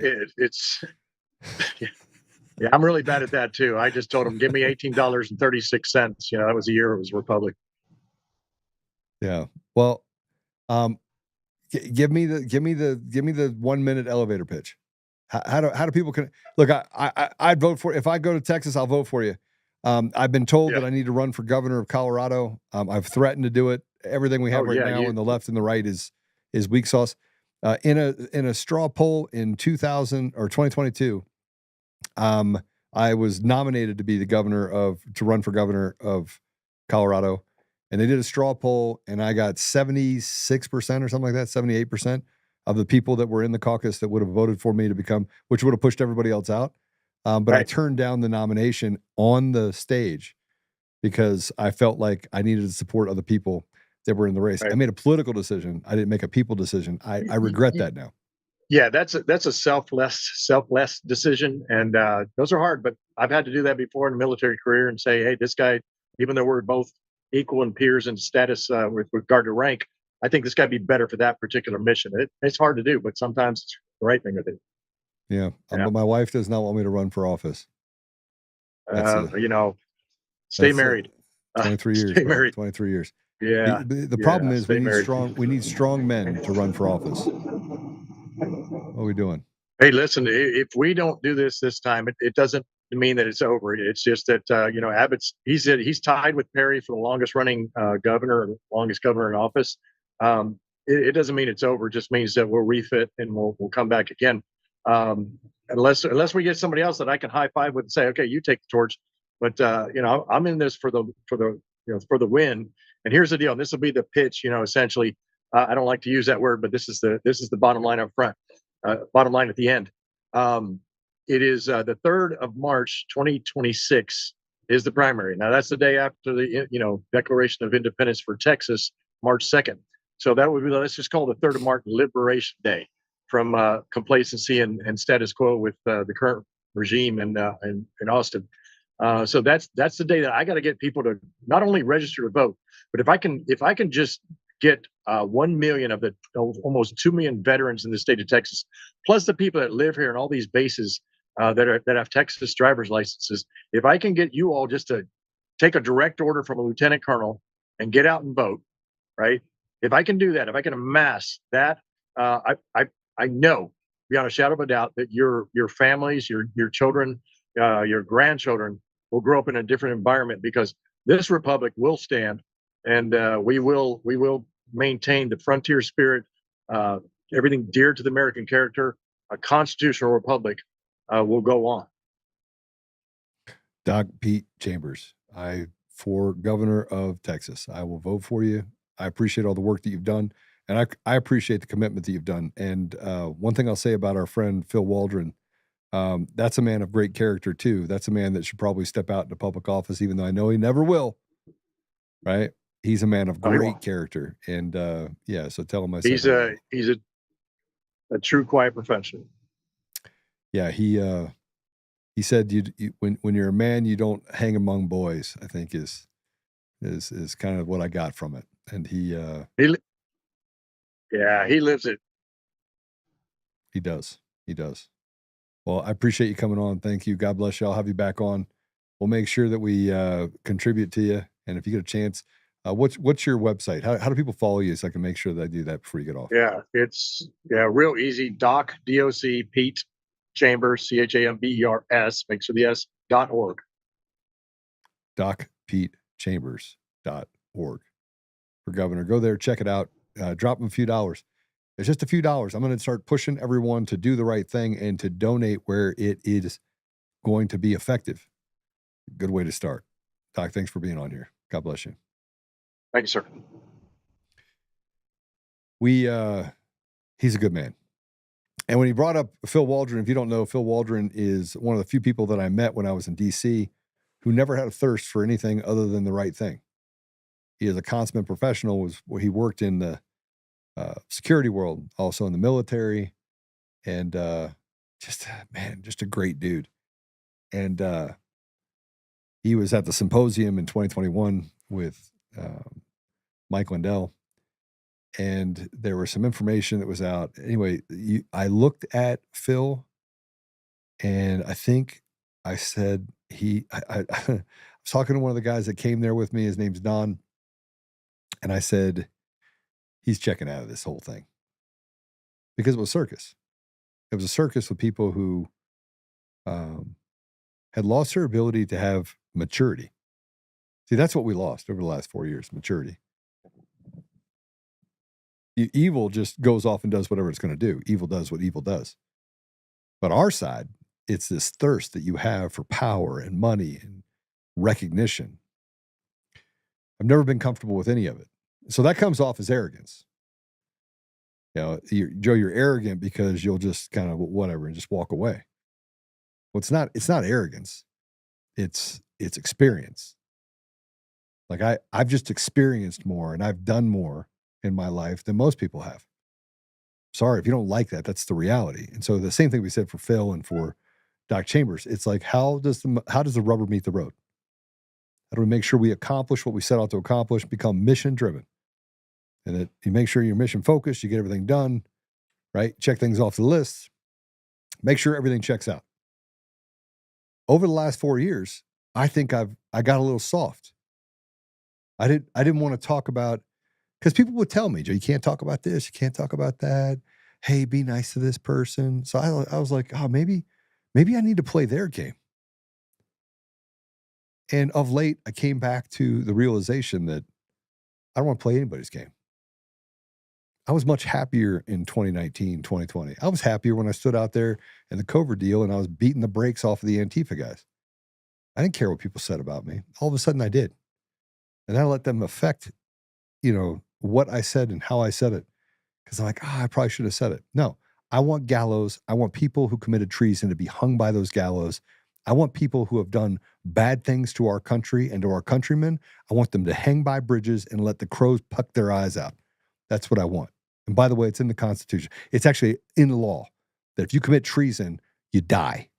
Yeah, I'm really bad at that too. I just told them, give me $18.36. That was the year it was Republic. Yeah. Well, give me the 1 minute elevator pitch. How do people look? I'd vote for, if I go to Texas, I'll vote for you. I've been told that I need to run for governor of Colorado. I've threatened to do it. Everything we have now on the left and the right is weak sauce. In a straw poll in 2022, I was nominated to be to run for governor of Colorado, and they did a straw poll, and I got 76% or something like that, 78% of the people that were in the caucus that would have voted for me to become, which would have pushed everybody else out. But I turned down the nomination on the stage because I felt like I needed to support other people that were in the race. I made a political decision. I didn't make a people decision. I regret that now. Yeah, that's a selfless decision, and those are hard. But I've had to do that before in a military career and say, hey, this guy, even though we're both equal in peers and status with regard to rank, I think this got to be better for that particular mission. It's hard to do, but sometimes it's the right thing to do. Yeah. Yeah. But my wife does not want me to run for office. Stay married. 23 years. Stay Bro, married. 23 years. Yeah. The problem is stay married. we need strong men to run for office. What are we doing? Hey, listen, if we don't do this time, it doesn't mean that it's over. It's just that, Abbott's, he's tied with Perry for the longest running longest governor in office. It doesn't mean it's over. It just means that we'll refit and we'll come back again. Unless we get somebody else that I can high five with and say, okay, you take the torch. But, I'm in this for the win. And here's the deal. And this will be the pitch, essentially. I don't like to use that word, but this is the bottom line up front. Bottom line at the end. It is the 3rd of March, 2026 is the primary. Now that's the day after the Declaration of Independence for Texas, March 2nd. So that would be, let's just call it the 3rd of March Liberation Day from complacency and status quo with the current regime in Austin. So that's the day that I got to get people to not only register to vote, but if I can just get 1 million of the almost 2 million veterans in the state of Texas, plus the people that live here and all these bases that have Texas driver's licenses. If I can get you all just to take a direct order from a lieutenant colonel and get out and vote, right? If I can do that, if I can amass that, I know beyond a shadow of a doubt that your families, your children, your grandchildren will grow up in a different environment, because this republic will stand. And we will maintain the frontier spirit, everything dear to the American character. A constitutional republic will go on. Doc Pete Chambers, for governor of Texas. I will vote for you. I appreciate all the work that you've done, and I appreciate the commitment that you've done. And one thing I'll say about our friend Phil Waldron, that's a man of great character too. That's a man that should probably step out into public office, even though I know he never will. Right? He's a man of great character, and so tell him I said he's a true quiet professional. Yeah, he said when you're a man, you don't hang among boys, I think is kind of what I got from it. And he lives it. He does. Well, I appreciate you coming on. Thank you. God bless you. I'll have you back on. We'll make sure that we contribute to you. And if you get a chance, what's your website? How do people follow you so I can make sure that I do that before you get off? Yeah, it's real easy. Doc, D-O-C, Pete Chambers, CHAMBERS, make sure the S.org. DocPeteChambers.org for governor. Go there, check it out. Drop him a few dollars. It's just a few dollars. I'm going to start pushing everyone to do the right thing and to donate where it is going to be effective. Good way to start. Doc, thanks for being on here. God bless you. Thank you, sir. He's a good man. And when he brought up Phil Waldron, if you don't know, Phil Waldron is one of the few people that I met when I was in DC who never had a thirst for anything other than the right thing. He is a consummate professional. He worked in the security world, also in the military, and just a great dude. And he was at the symposium in 2021 with Mike Lindell, and there was some information that was out. Anyway, I looked at Phil, and I think I said I was talking to one of the guys that came there with me. His name's Don. And I said, he's checking out of this whole thing, because it was a circus. It was a circus with people who had lost their ability to have maturity. See, that's what we lost over the last 4 years, maturity. Evil just goes off and does whatever it's going to do. Evil does what evil does. But our side, it's this thirst that you have for power and money and recognition. I've never been comfortable with any of it. So that comes off as arrogance. Joe, you're arrogant because you'll just kind of whatever and just walk away. Well, it's not arrogance. It's experience. Like I've just experienced more and I've done more in my life than most people have. Sorry, if you don't like that, that's the reality. And so the same thing we said for Phil and for Doc Chambers, it's like, how does the rubber meet the road? How do we make sure we accomplish what we set out to accomplish, become mission driven? And that you make sure you're mission focused, you get everything done, right? Check things off the list, make sure everything checks out. Over the last 4 years, I think I got a little soft. I didn't want to talk about, because people would tell me, Joe, you can't talk about this, you can't talk about that. Hey, be nice to this person. So I was like, oh, maybe I need to play their game. And of late, I came back to the realization that I don't want to play anybody's game. I was much happier in 2019, 2020. I was happier when I stood out there in the COVID deal and I was beating the brakes off of the Antifa guys. I didn't care what people said about me. All of a sudden I did. And I let them affect, what I said and how I said it. Because I'm like, I probably should have said it. No, I want gallows. I want people who committed treason to be hung by those gallows. I want people who have done bad things to our country and to our countrymen. I want them to hang by bridges and let the crows puck their eyes out. That's what I want. And by the way, it's in the Constitution. It's actually in law that if you commit treason, you die.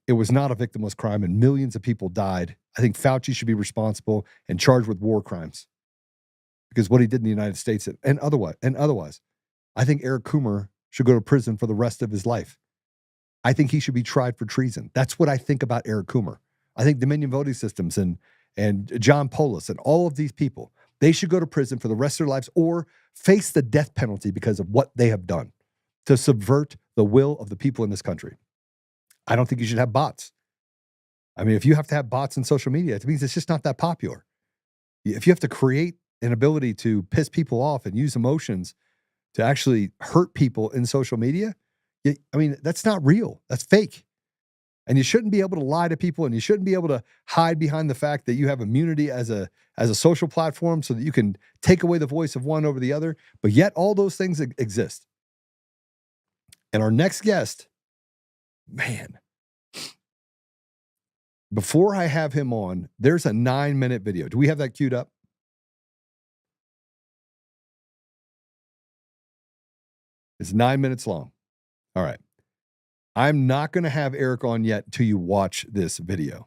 It was not a victimless crime and millions of people died. I think Fauci should be responsible and charged with war crimes because what he did in the United States and otherwise, I think Eric Coomer should go to prison for the rest of his life. I think he should be tried for treason. That's what I think about Eric Coomer. I think Dominion Voting Systems and John Polis and all of these people, they should go to prison for the rest of their lives or face the death penalty because of what they have done to subvert the will of the people in this country. I don't think you should have bots. I mean, if you have to have bots in social media, it means it's just not that popular. If you have to create an ability to piss people off and use emotions to actually hurt people in social media, that's not real. That's fake. And you shouldn't be able to lie to people and you shouldn't be able to hide behind the fact that you have immunity as a social platform so that you can take away the voice of one over the other. But yet all those things exist. And our next guest, man, before I have him on, there's a 9-minute video. Do we have that queued up? It's 9 minutes long. All right. I'm not going to have Eric on yet until you watch this video.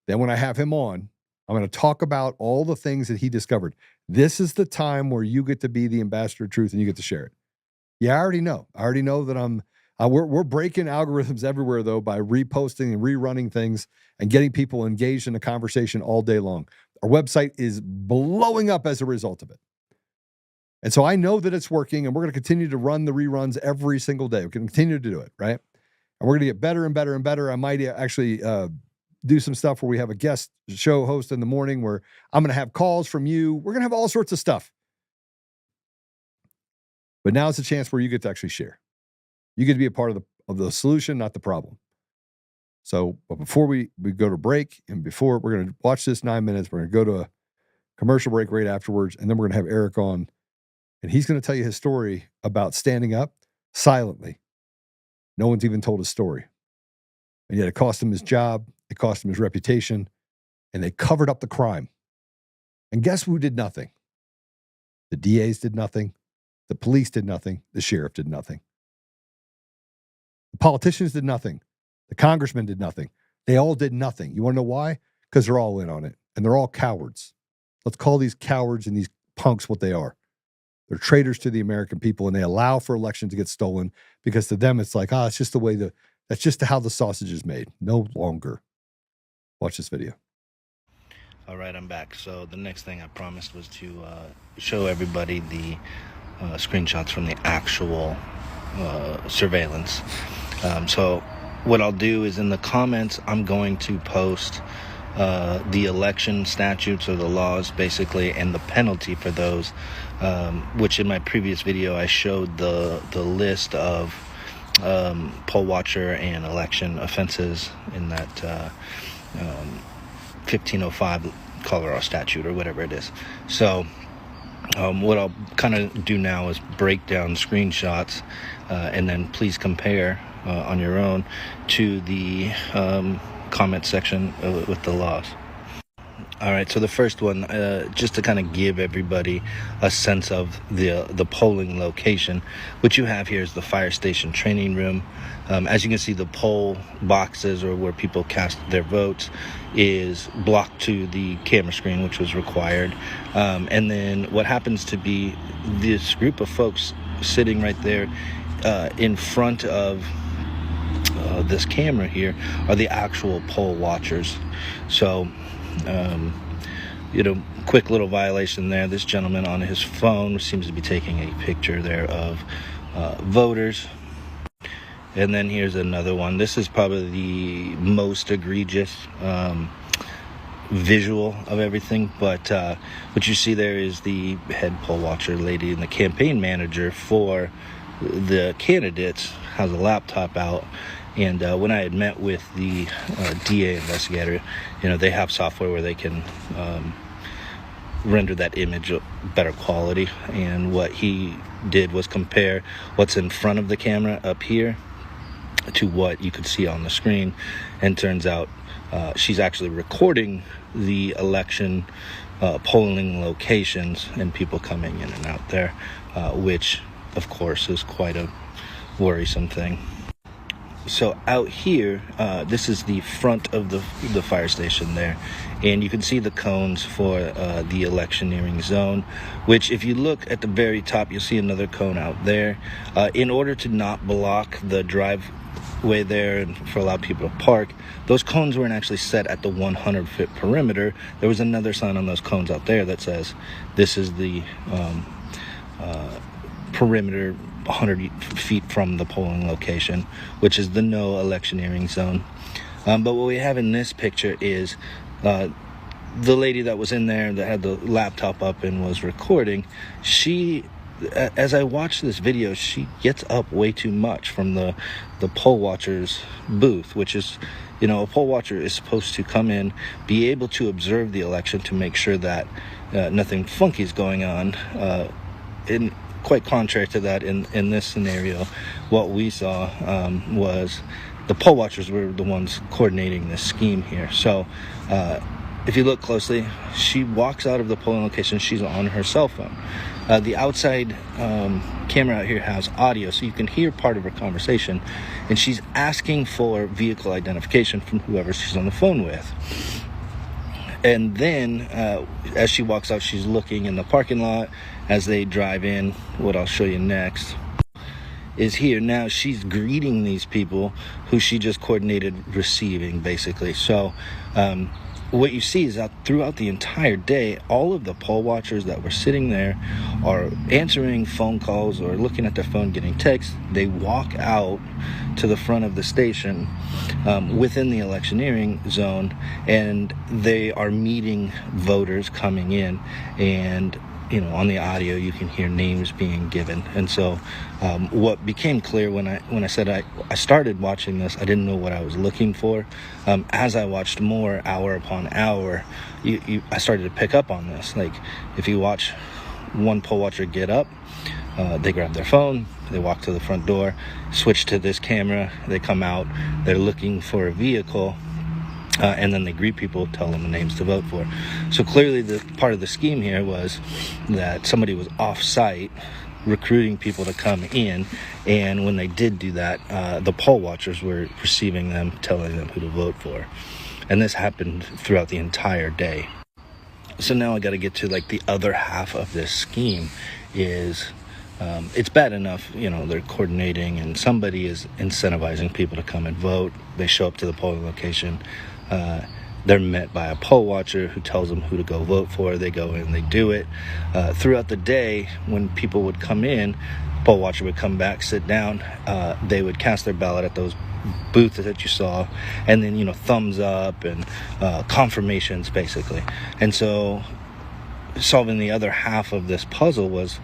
Then when I have him on, I'm going to talk about all the things that he discovered. This is the time where you get to be the ambassador of truth and you get to share it. Yeah, I already know that we're breaking algorithms everywhere though by reposting and rerunning things and getting people engaged in a conversation all day long. Our website is blowing up as a result of it. And so I know that it's working and we're going to continue to run the reruns every single day. We can continue to do it, right? And we're going to get better and better and better. I might actually do some stuff where we have a guest show host in the morning where I'm going to have calls from you. We're going to have all sorts of stuff. But now it's a chance where you get to actually share. You get to be a part of the solution, not the problem. So, but before we go to break and before we're going to watch this 9 minutes, we're going to go to a commercial break right afterwards. And then we're going to have Eric on and he's going to tell you his story about standing up silently. No one's even told his story. And yet it cost him his job. It cost him his reputation. And they covered up the crime. And guess who did nothing? The DAs did nothing. The police did nothing. The sheriff did nothing. The politicians did nothing. The congressmen did nothing. They all did nothing. You want to know why? Because they're all in on it. And they're all cowards. Let's call these cowards and these punks what they are. They're traitors to the American people, and they allow for elections to get stolen because to them it's like, it's just the way that's just how the sausage is made. No longer. Watch this video. All right, I'm back. So the next thing I promised was to show everybody the screenshots from the actual surveillance. So what I'll do is in the comments, I'm going to post the election statutes or the laws basically and the penalty for those, which in my previous video I showed the list of poll watcher and election offenses in that 1505 Colorado statute or whatever it is. So what I'll kind of do now is break down screenshots and then please compare on your own to the comment section with the laws. All right, so the first one, just to kind of give everybody a sense of the polling location, what you have here is the fire station training room. As you can see, the poll boxes, or where people cast their votes, is blocked to the camera screen, which was required. And then what happens to be this group of folks sitting right there in front of this camera here are the actual poll watchers. So quick little violation there. This gentleman on his phone seems to be taking a picture there of voters. And then here's another one. This is probably the most egregious visual of everything, but what you see there is the head poll watcher lady, and the campaign manager for the candidates has a laptop out. And when I had met with the DA investigator, they have software where they can render that image of better quality. And what he did was compare what's in front of the camera up here to what you could see on the screen. And turns out she's actually recording the election polling locations and people coming in and out there, which, of course, is quite a worrisome thing. So out here, this is the front of the fire station there, and you can see the cones for the electioneering zone, which if you look at the very top, you'll see another cone out there. In order to not block the driveway there and for allow people to park, those cones weren't actually set at the 100-foot perimeter. There was another sign on those cones out there that says this is the perimeter 100 feet from the polling location, which is the no electioneering zone. But what we have in this picture is the lady that was in there that had the laptop up and was recording. She, as I watched this video, she gets up way too much from the poll watcher's booth, which is, a poll watcher is supposed to come in, be able to observe the election to make sure that nothing funky is going on. Quite contrary to that, in this scenario, what we saw was the poll watchers were the ones coordinating this scheme here. So if you look closely, she walks out of the polling location. She's on her cell phone. The outside camera out here has audio, so you can hear part of her conversation, and she's asking for vehicle identification from whoever she's on the phone with. And then as she walks out, she's looking in the parking lot as they drive in. What I'll show you next is here. Now she's greeting these people who she just coordinated receiving, basically. So what you see is that throughout the entire day, all of the poll watchers that were sitting there are answering phone calls or looking at their phone, getting texts. They walk out to the front of the station within the electioneering zone, and they are meeting voters coming in. And on the audio, you can hear names being given. And so what became clear when I said I started watching this, I didn't know what I was looking for. As I watched more, hour upon hour, I started to pick up on this. Like, if you watch one poll watcher get up, they grab their phone, they walk to the front door, switch to this camera, they come out, they're looking for a vehicle, and then they greet people, tell them the names to vote for. So clearly the part of the scheme here was that somebody was off-site recruiting people to come in, and when they did do that, the poll watchers were receiving them, telling them who to vote for. And this happened throughout the entire day. So now I got to get to the other half of this scheme is it's bad enough, they're coordinating and somebody is incentivizing people to come and vote. They show up to the polling location. They're met by a poll watcher who tells them who to go vote for. They go in, they do it. Throughout the day, when people would come in, poll watcher would come back, sit down. They would cast their ballot at those booths that you saw, and then thumbs up and confirmations, basically. And so solving the other half of this puzzle was,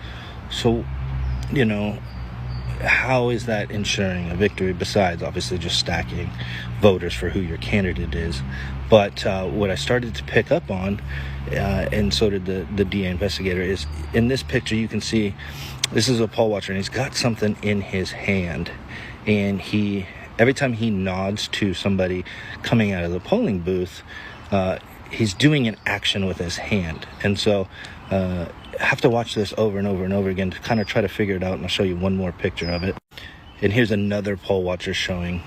how is that ensuring a victory, besides obviously just stacking voters for who your candidate is? But what I started to pick up on, and so did the DA investigator, is in this picture you can see this is a poll watcher, and he's got something in his hand, and every time he nods to somebody coming out of the polling booth, he's doing an action with his hand. And so have to watch this over and over and over again to kind of try to figure it out. And I'll show you one more picture of it. And here's another poll watcher showing,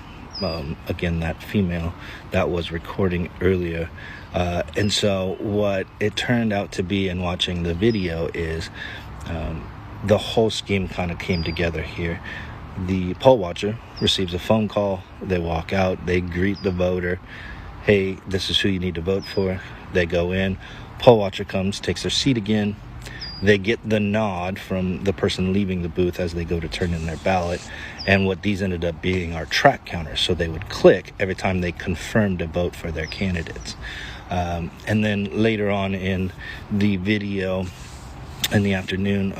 again, that female that was recording earlier. And so what it turned out to be in watching the video is the whole scheme kind of came together here. The poll watcher receives a phone call. They walk out. They greet the voter. Hey, this is who you need to vote for. They go in. Poll watcher comes, takes their seat again. They get the nod from the person leaving the booth as they go to turn in their ballot. And what these ended up being are track counters. So they would click every time they confirmed a vote for their candidates. And then later on in the video, in the afternoon,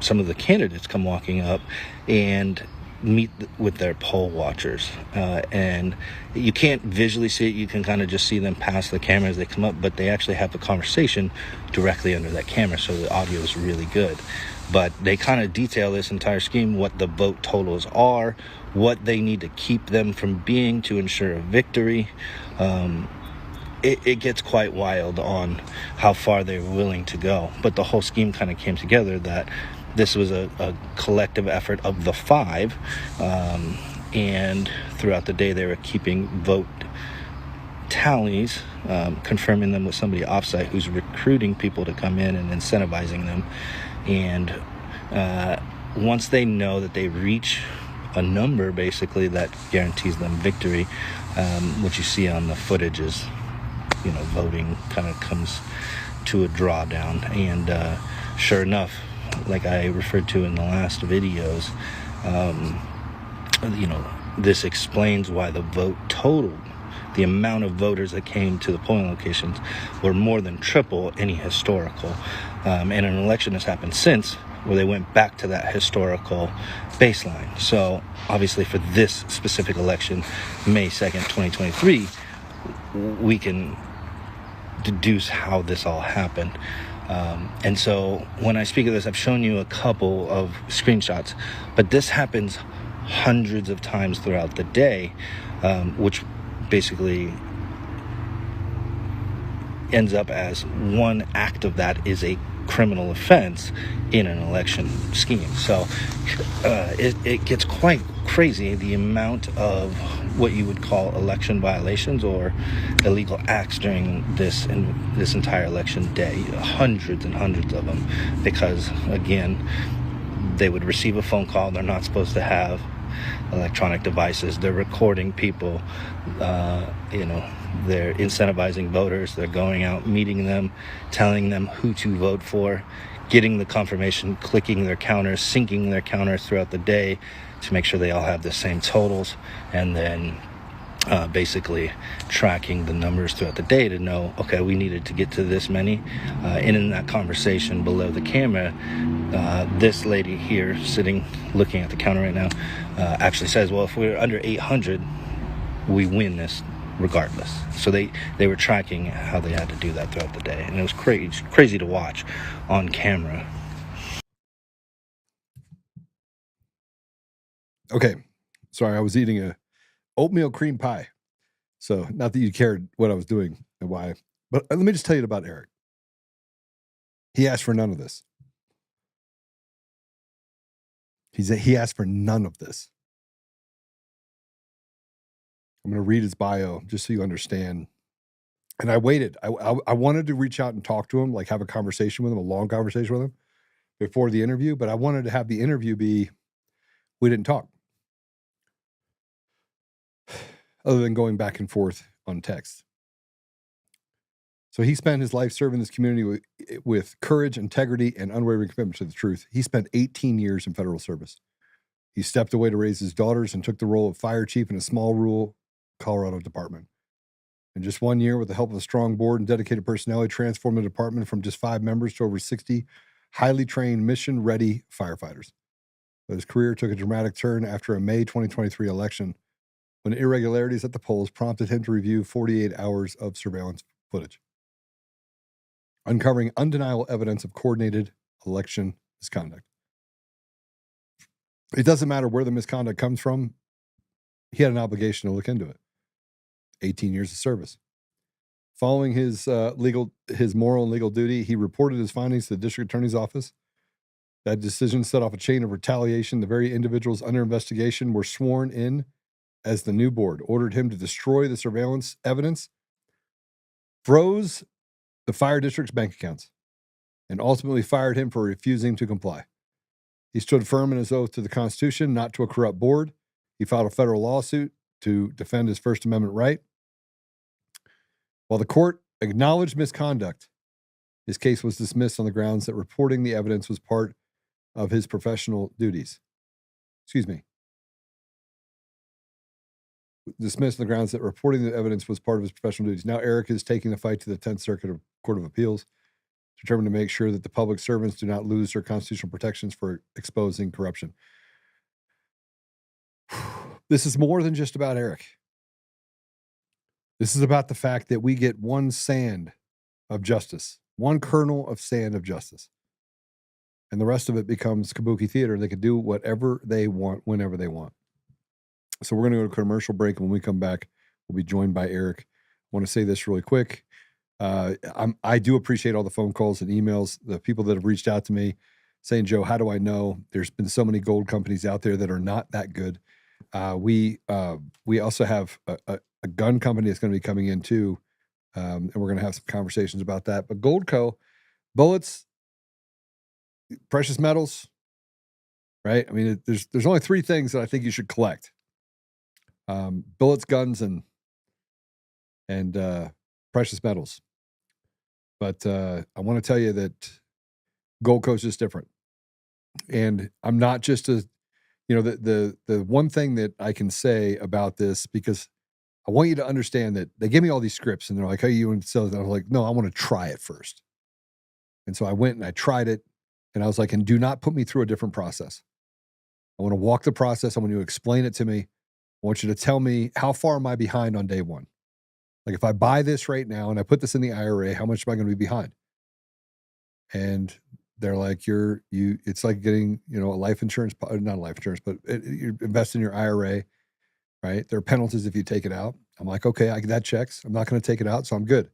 some of the candidates come walking up and meet with their poll watchers, and you can't visually see it. You can kind of just see them pass the camera as they come up, but they actually have a conversation directly under that camera, so the audio is really good. But they kind of detail this entire scheme, what the vote totals are, what they need to keep them from being to ensure a victory. It gets quite wild on how far they're willing to go. But the whole scheme kind of came together that this was a collective effort of the five. And throughout the day, they were keeping vote tallies, confirming them with somebody offsite who's recruiting people to come in and incentivizing them. And once they know that they reach a number, basically, that guarantees them victory, what you see on the footage is, voting kind of comes to a drawdown. And sure enough, like I referred to in the last videos, this explains why the vote totaled. The amount of voters that came to the polling locations were more than triple any historical. And an election has happened since where they went back to that historical baseline. So obviously for this specific election, May 2nd, 2023, we can deduce how this all happened. And so when I speak of this, I've shown you a couple of screenshots, but this happens hundreds of times throughout the day, which basically ends up as one act of that is a criminal offense in an election scheme. So it gets quite crazy, the amount of what you would call election violations or illegal acts during this entire election day. Hundreds and hundreds of them, because again, they would receive a phone call. They're not supposed to have electronic devices. They're recording people. They're incentivizing voters. They're going out, meeting them, telling them who to vote for, getting the confirmation, clicking their counters, syncing their counters throughout the day to make sure they all have the same totals, and then basically tracking the numbers throughout the day to know, okay, we needed to get to this many. And in that conversation below the camera, this lady here sitting looking at the counter right now actually says, well, if we're under 800, we win this regardless. So they were tracking how they had to do that throughout the day, and it was crazy to watch on camera. Okay, sorry, I was eating a oatmeal cream pie. So not that you cared what I was doing and why, but let me just tell you about Erik. He asked for none of this. He asked for none of this. I'm going to read his bio just so you understand. And I waited. I wanted to reach out and talk to him, like have a conversation with him, a long conversation with him before the interview. But I wanted to have the interview be, we didn't talk. Other than going back and forth on text. So he spent his life serving this community with courage, integrity, and unwavering commitment to the truth. He spent 18 years in federal service. He stepped away to raise his daughters and took the role of fire chief in a small rural Colorado department. In just 1 year, with the help of a strong board and dedicated personnel, he transformed the department from just 5 members to over 60 highly trained, mission-ready firefighters. But his career took a dramatic turn after a May 2023 election, when irregularities at the polls prompted him to review 48 hours of surveillance footage, uncovering undeniable evidence of coordinated election misconduct. It doesn't matter where the misconduct comes from. He had an obligation to look into it. 18 years of service. Following his moral and legal duty, he reported his findings to the district attorney's office. That decision set off a chain of retaliation. The very individuals under investigation were sworn in as the new board, ordered him to destroy the surveillance evidence, froze the fire district's bank accounts, and ultimately fired him for refusing to comply. He stood firm in his oath to the Constitution, not to a corrupt board. He filed a federal lawsuit to defend his First Amendment right. While the court acknowledged misconduct, his case was dismissed on the grounds that reporting the evidence was part of his professional duties. Dismissed on the grounds that reporting the evidence was part of his professional duties. Now Erik is taking the fight to the 10th Circuit Court of Appeals, determined to make sure that the public servants do not lose their constitutional protections for exposing corruption. This is more than just about Erik. This is about the fact that we get one sand of justice, one kernel of sand of justice. And the rest of it becomes kabuki theater. They can do whatever they want, whenever they want. So we're going to go to commercial break. When we come back, we'll be joined by Erik. I want to say this really quick. I do appreciate all the phone calls and emails, the people that have reached out to me saying, Joe, how do I know? There's been so many gold companies out there that are not that good. We also have a gun company that's going to be coming in too, and we're going to have some conversations about that. But Goldco, bullets, precious metals, right? I mean, there's only three things that I think you should collect: bullets, guns, and precious metals. But I want to tell you that Goldco is just different, and I'm not just the one thing that I can say about this, because I want you to understand that they give me all these scripts and they're like, hey, you want to sell it? And I was like, no, I want to try it first. And so I went and I tried it, and I was like, and do not put me through a different process. I want to walk the process. I want you to explain it to me. I want you to tell me, how far am I behind on day one? Like, if I buy this right now and I put this in the IRA, how much am I going to be behind? And they're like, it's like getting, a life insurance, not a life insurance, but you invest in your IRA, right? There are penalties if you take it out. I'm like, okay, that checks. I'm not going to take it out, so I'm good.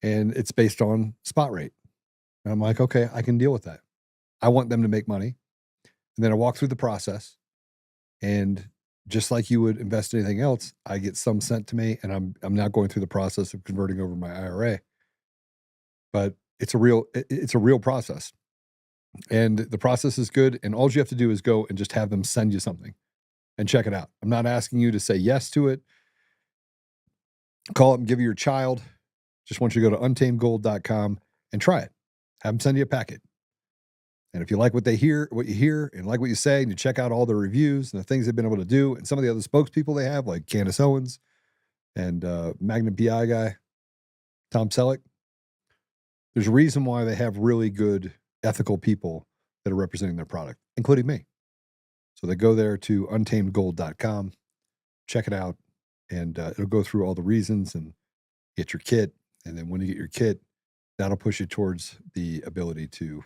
And it's based on spot rate. And I'm like, okay, I can deal with that. I want them to make money. And then I walk through the process, and just like you would invest in anything else, I get some sent to me, and I'm now going through the process of converting over my IRA. But it's a real process, and the process is good. And all you have to do is go and just have them send you something and check it out. I'm not asking you to say yes to it. Call up and give it your child. Just want you to go to untamedgold.com and try it. Have them send you a packet. And if you like what you hear, and like what you say, and you check out all the reviews and the things they've been able to do, and some of the other spokespeople they have, like Candace Owens and Magnum PI guy, Tom Selleck, there's a reason why they have really good, ethical people that are representing their product, including me. So they go there to untamedgold.com, check it out, and it'll go through all the reasons and get your kit. And then when you get your kit, that'll push you towards the ability to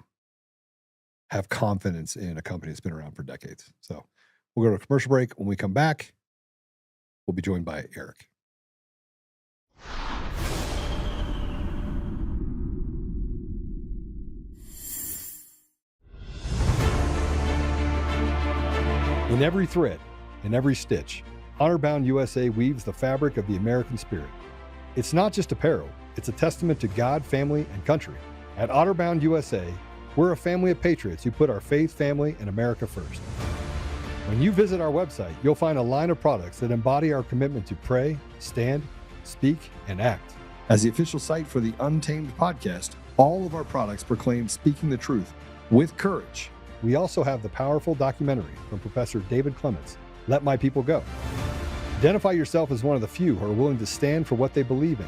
have confidence in a company that's been around for decades. So we'll go to a commercial break. When we come back, we'll be joined by Erik. In every thread, in every stitch, Honor-Bound USA weaves the fabric of the American spirit. It's not just apparel, it's a testament to God, family, and country. At Honor-Bound USA, we're a family of patriots who put our faith, family, and America first. When you visit our website, you'll find a line of products that embody our commitment to pray, stand, speak, and act. As the official site for the Untamed podcast, all of our products proclaim speaking the truth with courage. We also have the powerful documentary from Professor David Clements, Let My People Go. Identify yourself as one of the few who are willing to stand for what they believe in.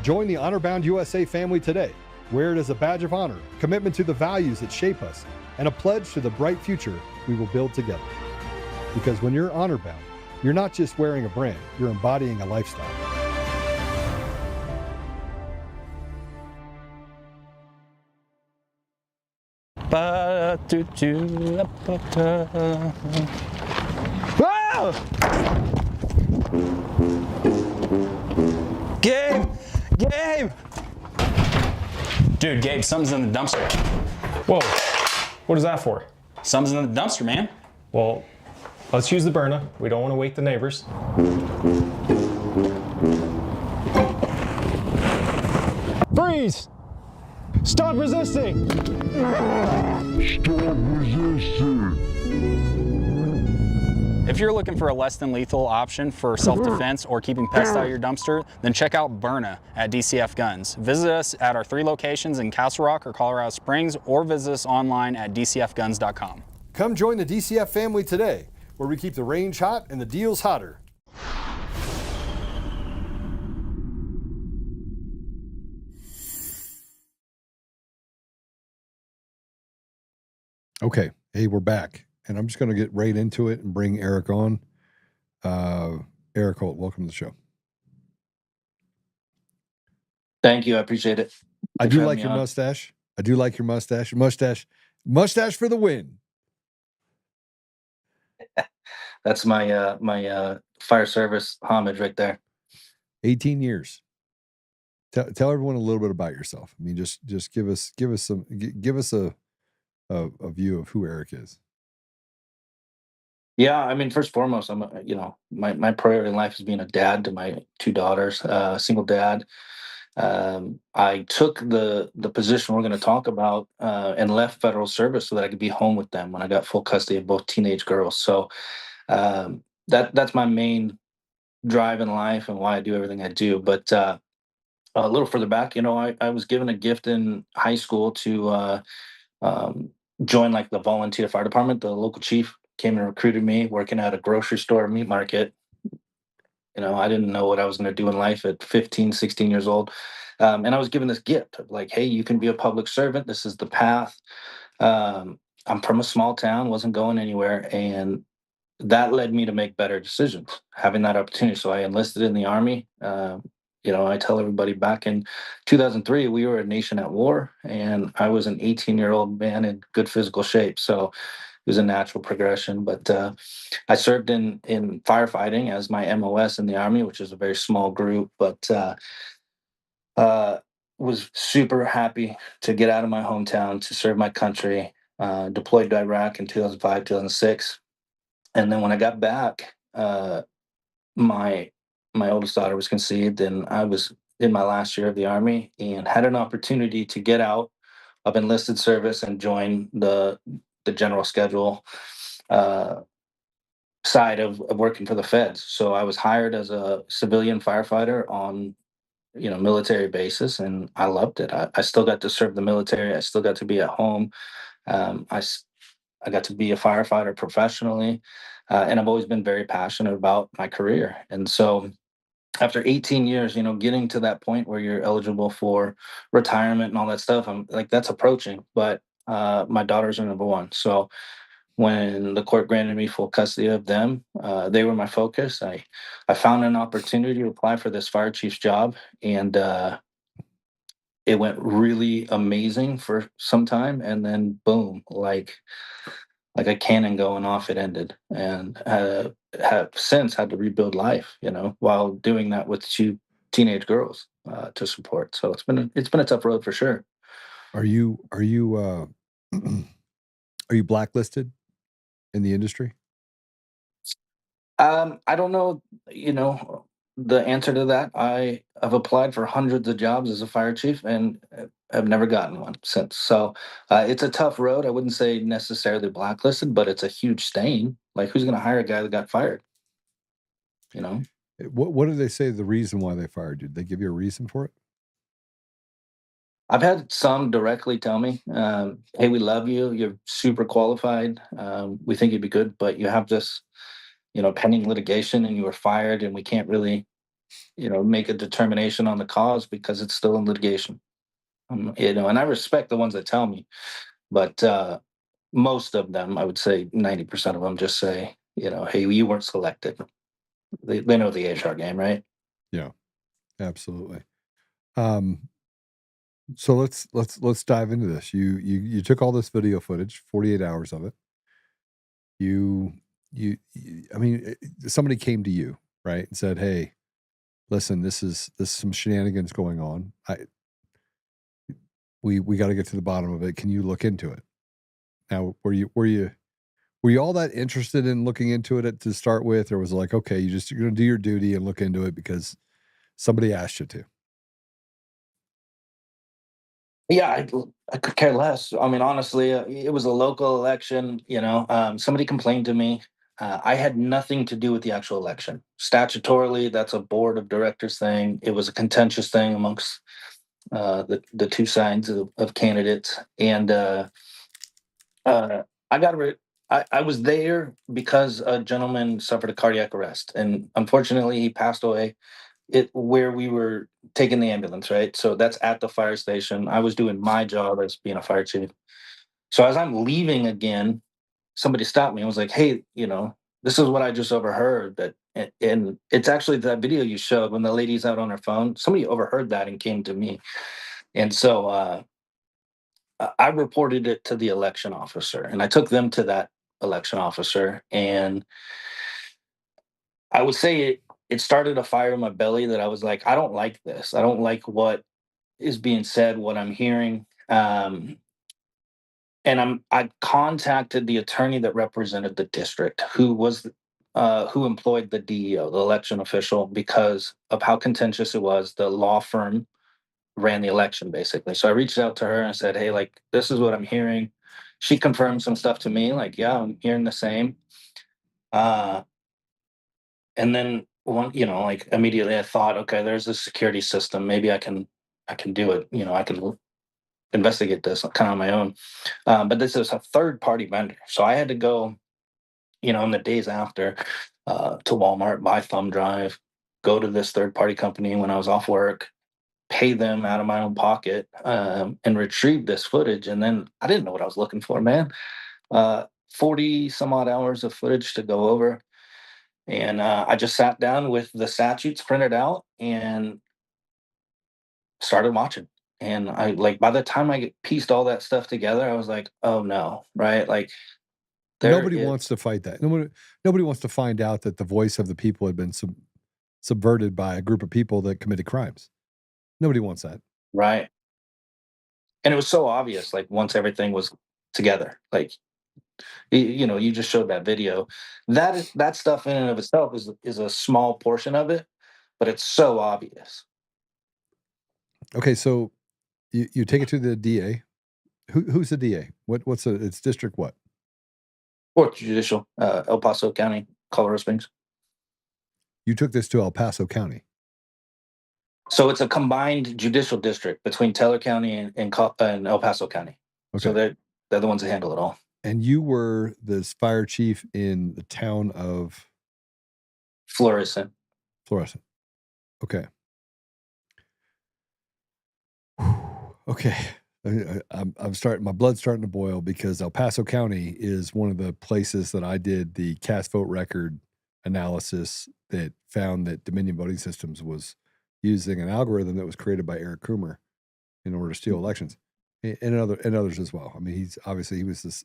Join the Honor-Bound USA family today. Wear it as a badge of honor, commitment to the values that shape us, and a pledge to the bright future we will build together. Because when you're honor-bound, you're not just wearing a brand, you're embodying a lifestyle. Gabe! Gabe! Dude, Gabe, something's in the dumpster. Whoa, what is that for? Something's in the dumpster, man. Well, let's use the burner. We don't want to wake the neighbors. Freeze! Stop resisting! If you're looking for a less than lethal option for self-defense or keeping pests out of your dumpster, then check out Byrna at DCF Guns. Visit us at our 3 locations in Castle Rock or Colorado Springs, or visit us online at dcfguns.com. Come join the DCF family today, where we keep the range hot and the deals hotter. Okay, hey, we're back, and I'm just going to get right into it and bring Erik on. Erik Holt, welcome to the show. Thank you. I appreciate it. I do like your mustache. I do like your mustache. Mustache for the win. That's my fire service homage right there. 18 years. Tell everyone a little bit about yourself. I mean, just give us a view of who Erik is. Yeah, I mean, first and foremost, I'm my priority in life is being a dad to my 2 daughters, single dad. I took the position we're going to talk about and left federal service so that I could be home with them when I got full custody of both teenage girls. So that's my main drive in life and why I do everything I do. But a little further back, I was given a gift in high school to join like the volunteer fire department. The local chief came and recruited me working at a grocery store meat market. I didn't know what I was going to do in life at 15, 16 years old. And I was given this gift of like, hey, you can be a public servant. This is the path. I'm from a small town, wasn't going anywhere. And that led me to make better decisions, having that opportunity. So I enlisted in the Army. I tell everybody back in 2003, we were a nation at war, and I was an 18-year-old man in good physical shape. So it was a natural progression. But I served in firefighting as my MOS in the Army, which is a very small group, but was super happy to get out of my hometown to serve my country, deployed to Iraq in 2005, 2006. And then when I got back, my oldest daughter was conceived, and I was in my last year of the Army and had an opportunity to get out of enlisted service and join the general schedule side of working for the feds. So I was hired as a civilian firefighter on military basis, and I loved it. I still got to serve the military. I still got to be at home. I got to be a firefighter professionally, and I've always been very passionate about my career. And so after 18 years, getting to that point where you're eligible for retirement and all that stuff, I'm like, that's approaching. But my daughters are number one. So when the court granted me full custody of them, they were my focus. I found an opportunity to apply for this fire chief's job, and it went really amazing for some time, and then boom, like a cannon going off, it ended, and have since had to rebuild life, while doing that with 2 teenage girls to support. So it's been a tough road for sure. Are you are you blacklisted in the industry? I don't know, the answer to that. I have applied for hundreds of jobs as a fire chief and have never gotten one since. So it's a tough road. I wouldn't say necessarily blacklisted, but it's a huge stain. Like, who's going to hire a guy that got fired? What did they say the reason why they fired you? Did they give you a reason for it? I've had some directly tell me, hey, we love you. You're super qualified. We think you'd be good, but you have this, pending litigation and you were fired, and we can't really, make a determination on the cause because it's still in litigation. And I respect the ones that tell me, but most of them, I would say 90% of them just say, hey, you weren't selected. They know the HR game, right? Yeah, absolutely. So let's dive into this. You took all this video footage, 48 hours of it. I mean, somebody came to you, right, and said, "Hey, listen, this is some shenanigans going on. We got to get to the bottom of it. Can you look into it? Now, were you all that interested in looking into it to start with, or was it like, okay, you're going to do your duty and look into it because somebody asked you to? Yeah, I could care less. I mean, honestly, it was a local election. Somebody complained to me. I had nothing to do with the actual election. Statutorily, that's a board of directors thing. It was a contentious thing amongst the two sides of candidates, and I got I was there because a gentleman suffered a cardiac arrest, and unfortunately, he passed away. Where we were taking the ambulance, right? So that's at the fire station. I was doing my job as being a fire chief. So as I'm leaving again, somebody stopped me and was like, "Hey, this is what I just overheard." And it's actually that video you showed when the lady's out on her phone. Somebody overheard that and came to me, and so I reported it to the election officer, and I took them to that election officer, and I would say it started a fire in my belly that I was like, I don't like this. I don't like what is being said, what I'm hearing. And I contacted the attorney that represented the district, who employed the DEO, the election official, because of how contentious it was. The law firm ran the election basically. So I reached out to her and said, "Hey, like this is what I'm hearing." She confirmed some stuff to me, like, "Yeah, I'm hearing the same." Uh, and then like immediately I thought, okay, there's a security system. Maybe I can do it. I can investigate this kind of on my own. But this is a third party vendor. So I had to go, in the days after, to Walmart, buy thumb drive, go to this third party company when I was off work, pay them out of my own pocket, and retrieve this footage. And then I didn't know what I was looking for, man. 40 some odd hours of footage to go over. And I just sat down with the statutes printed out and started watching. And I like by the time I pieced all that stuff together, I was like, oh no, right? Like there Nobody is wants to fight that. Nobody wants to find out that the voice of the people had been subverted by a group of people that committed crimes. Nobody wants that. right. And it was so obvious, like once everything was together, like you just showed that video. That stuff in and of itself is a small portion of it, but it's so obvious. Okay, so you take it to the DA. Who's the DA? What's it's district what? Fourth Judicial, El Paso County, Colorado Springs. You took this to El Paso County. So it's a combined judicial district between Teller County and El Paso County. Okay. So they're the ones that handle it all. And you were this fire chief in the town of Florissant. Okay. Okay. I'm starting. My blood's starting to boil because El Paso County is one of the places that I did the cast vote record analysis that found that Dominion Voting Systems was using an algorithm that was created by Eric Coomer in order to steal elections, and others as well. I mean, he was this.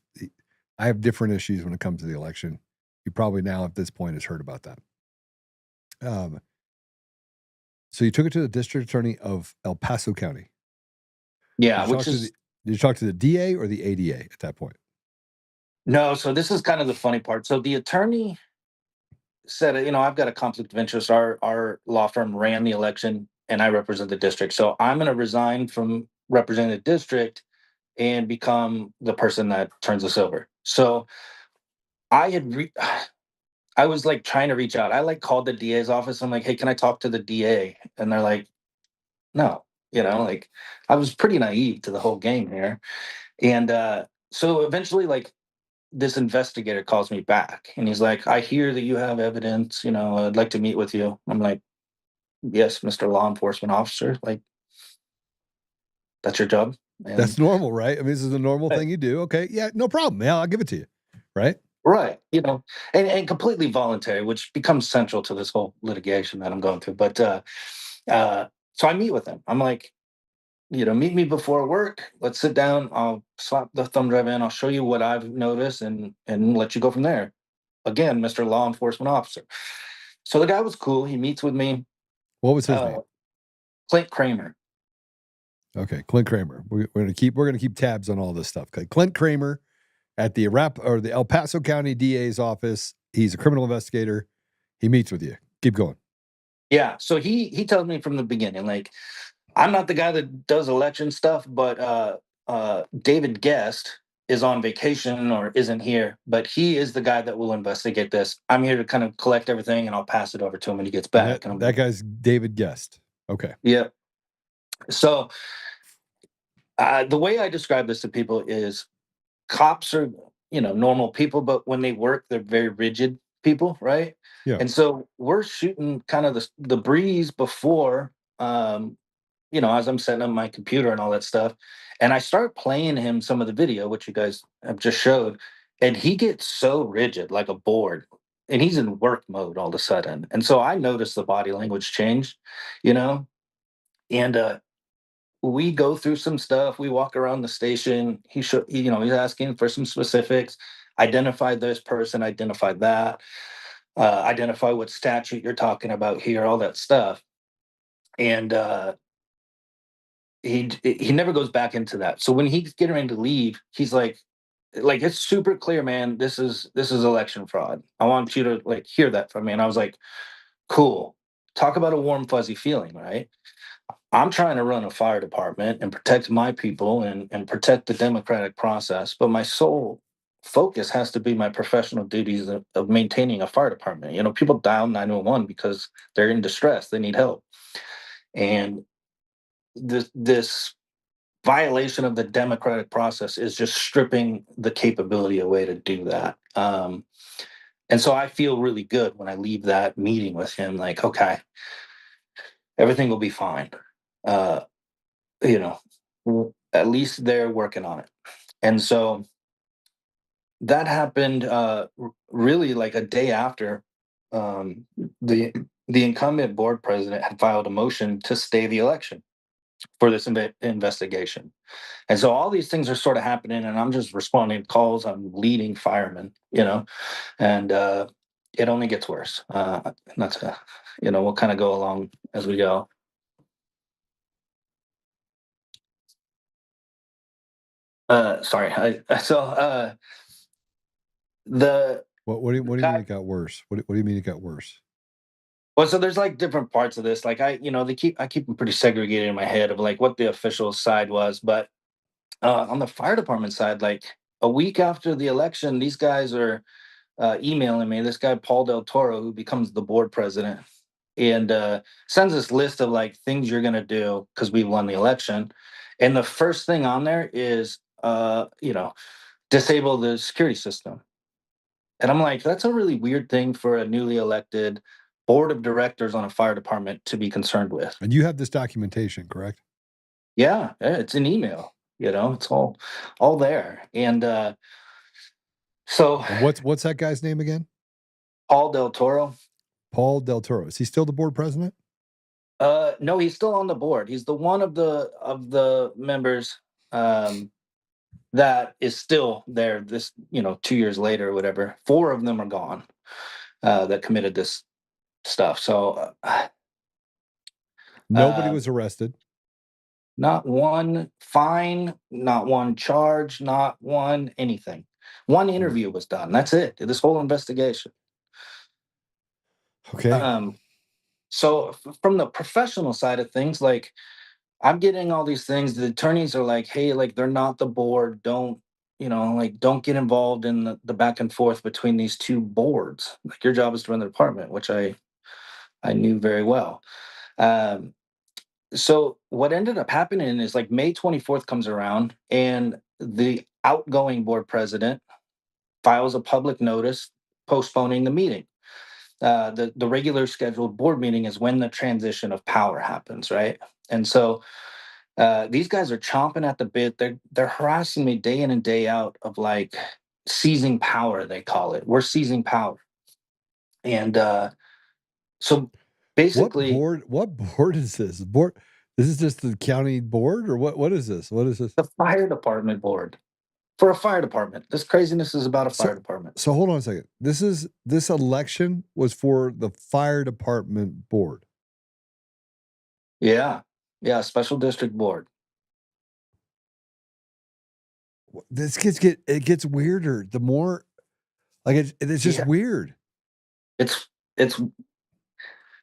I have different issues when it comes to the election. You probably now at this point has heard about that. So you took it to the district attorney of El Paso County. Yeah, did you talk to the DA or the ADA at that point? No. So this is kind of the funny part. So the attorney said, I've got a conflict of interest. Our law firm ran the election, and I represent the district. So I'm going to resign from representing the district and become the person that turns us over. So I was like trying to reach out. I like called the DA's office. I'm like, hey, can I talk to the DA? And they're like, no. Like I was pretty naive to the whole game here. And so eventually, like, this investigator calls me back and he's like, I hear that you have evidence, I'd like to meet with you. I'm like, yes, Mr. Law Enforcement Officer, like, that's your job. And That's normal, right? I mean, this is a normal thing you do. Okay. Yeah, no problem. Yeah, I'll give it to you. Right? right, and completely voluntary, which becomes central to this whole litigation that I'm going through. But so I meet with him. I'm like, meet me before work. Let's sit down. I'll slap the thumb drive in. I'll show you what I've noticed and let you go from there. Again, Mr. Law Enforcement Officer. So the guy was cool. He meets with me. What was his name? Clint Kramer. Okay, Clint Kramer. We're gonna keep tabs on all this stuff. Okay, Clint Kramer at the El Paso County DA's office. He's a criminal investigator. He meets with you. Keep going. Yeah. So he tells me from the beginning, like, I'm not the guy that does election stuff, but David Guest is on vacation or isn't here, but he is the guy that will investigate this. I'm here to kind of collect everything, and I'll pass it over to him when he gets back. That guy's David Guest. Okay. Yeah. So the way I describe this to people is cops are, normal people, but when they work, they're very rigid people, right? Yeah. And so we're shooting kind of the breeze before, as I'm setting up my computer and all that stuff. And I start playing him some of the video, which you guys have just showed, and he gets so rigid, like a board, and he's in work mode all of a sudden. And so I noticed the body language change, and we go through some stuff. We walk around the station. He's asking for some specifics. Identify this person, identify that, identify what statute you're talking about here, all that stuff. And he never goes back into that. So when he's getting ready to leave, he's like it's super clear, man. This is election fraud. I want you to hear that from me. And I was like, cool. Talk about a warm fuzzy feeling, right? I'm trying to run a fire department and protect my people and protect the democratic process, but my sole focus has to be my professional duties of maintaining a fire department. People dial 911 because they're in distress, they need help, and this violation of the democratic process is just stripping the capability away to do that. And so I feel really good when I leave that meeting with him, like, okay, everything will be fine. At least they're working on it. And so that happened really like a day after the incumbent board president had filed a motion to stay the election for this investigation. And so all these things are sort of happening, and I'm just responding to calls. I'm leading firemen, and it only gets worse. Not to, we'll kind of go along as we go. Sorry. The What do you mean it got worse? What do you mean it got worse? Well, so there's different parts of this. I keep them pretty segregated in my head of what the official side was, but on the fire department side, a week after the election, these guys are emailing me. This guy Paul Del Toro, who becomes the board president, and sends this list of things you're gonna do because we won the election, and the first thing on there is disable the security system. And I'm like, that's a really weird thing for a newly elected board of directors on a fire department to be concerned with. And you have this documentation, correct? Yeah, it's an email. It's all there. And so And what's that guy's name again? Paul Del Toro. Paul Del Toro. Is he still the board president? No, he's still on the board. He's the one of the members that is still there. This 2 years later or whatever. 4 of them are gone that committed this stuff. So nobody was arrested. Not one fine, not one charge, not one anything. One interview was done. That's it. This whole investigation. Okay. So from the professional side of things, I'm getting all these things. The attorneys are like, hey, they're not the board. Don't, don't get involved in the back and forth between these two boards. Your job is to run the department, which I knew very well. So what ended up happening is May 24th comes around, and the outgoing board president files a public notice postponing the meeting. The regular scheduled board meeting is when the transition of power happens, right? And so these guys are chomping at the bit. They're harassing me day in and day out of seizing power, they call it. We're seizing power. And so basically, what board is this? This is just the county board, or what is this? What is this? The fire department board. For a fire department. This craziness is about a fire department. So hold on a second. This election was for the fire department board. Yeah. Yeah. Special district board. This it gets weirder. The more like it's just Yeah. weird. It's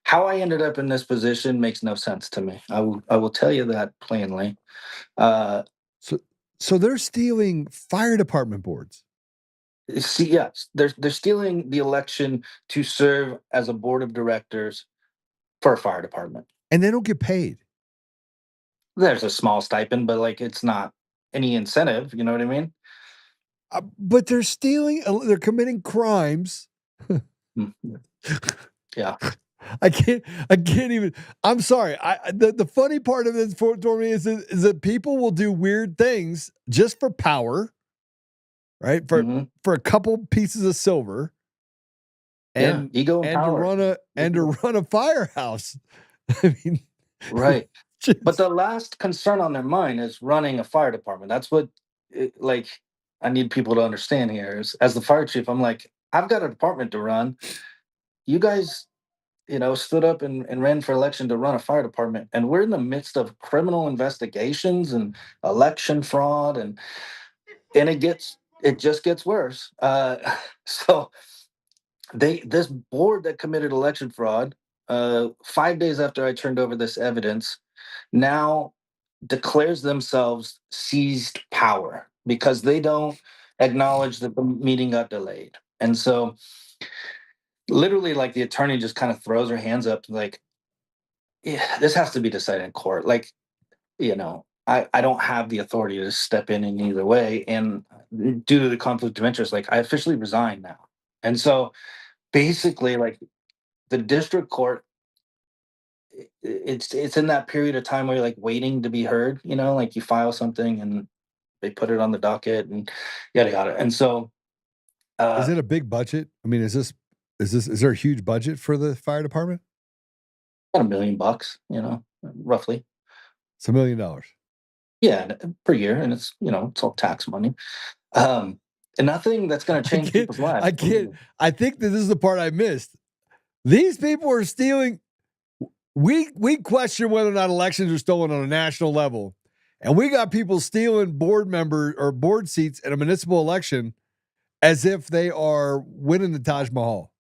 how I ended up in this position makes no sense to me. I will tell you that plainly. So they're stealing fire department boards. See, yes, they're stealing the election to serve as a board of directors for a fire department. And they don't get paid. There's a small stipend, but like it's not any incentive. You know what I mean? But they're stealing. They're committing crimes. Yeah. I can't even. I'm sorry. The funny part of this for me is that people will do weird things just for power, right? For a couple pieces of silver, and ego and power. to run a firehouse. I mean, right. But the last concern on their mind is running a fire department. That's what, like, I need people to understand here. Is, as the fire chief, I'm like, I've got a department to run. You guys, stood up and ran for election to run a fire department, and we're in the midst of criminal investigations and election fraud, and it just gets worse. So this board that committed election fraud, 5 days after I turned over this evidence, now declares themselves seized power because they don't acknowledge that the meeting got delayed. And so literally, like, the attorney just kind of throws her hands up like, yeah, this has to be decided in court. Like, I don't have the authority to step in either way. And due to the conflict of interest, like, I officially resign now. And so basically, like, the district court, it's in that period of time where you're like waiting to be heard, like you file something and they put it on the docket and yada yada. And so is it a big budget? I mean, is there a huge budget for the fire department? about $1 million, roughly. It's $1 million. Yeah, per year, and it's it's all tax money. And nothing that's going to change people's lives. I think that this is the part I missed. These people are stealing. We question whether or not elections are stolen on a national level, and we got people stealing board member or board seats at a municipal election as if they are winning the Taj Mahal.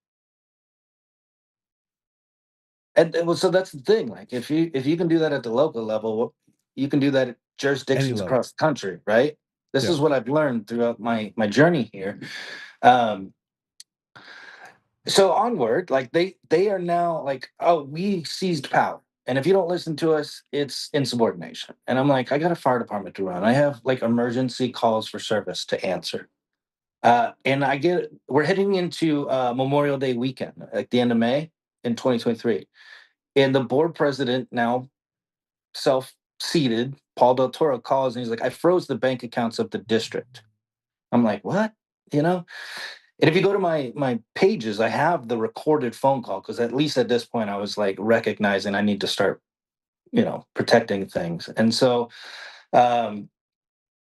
And so that's the thing. Like, if you can do that at the local level, you can do that at jurisdictions across the country, right? This is what I've learned throughout my journey here. So onward, like they are now like, oh, we seized power. And if you don't listen to us, it's insubordination. And I'm like, I got a fire department to run. I have like emergency calls for service to answer. And we're heading into Memorial Day weekend, like the end of May in 2023. And the board president, now self-seated, Paul Del Toro, calls and he's like, I froze the bank accounts of the district. I'm like, what? And if you go to my pages, I have the recorded phone call because at least at this point I was like recognizing I need to start, protecting things. And so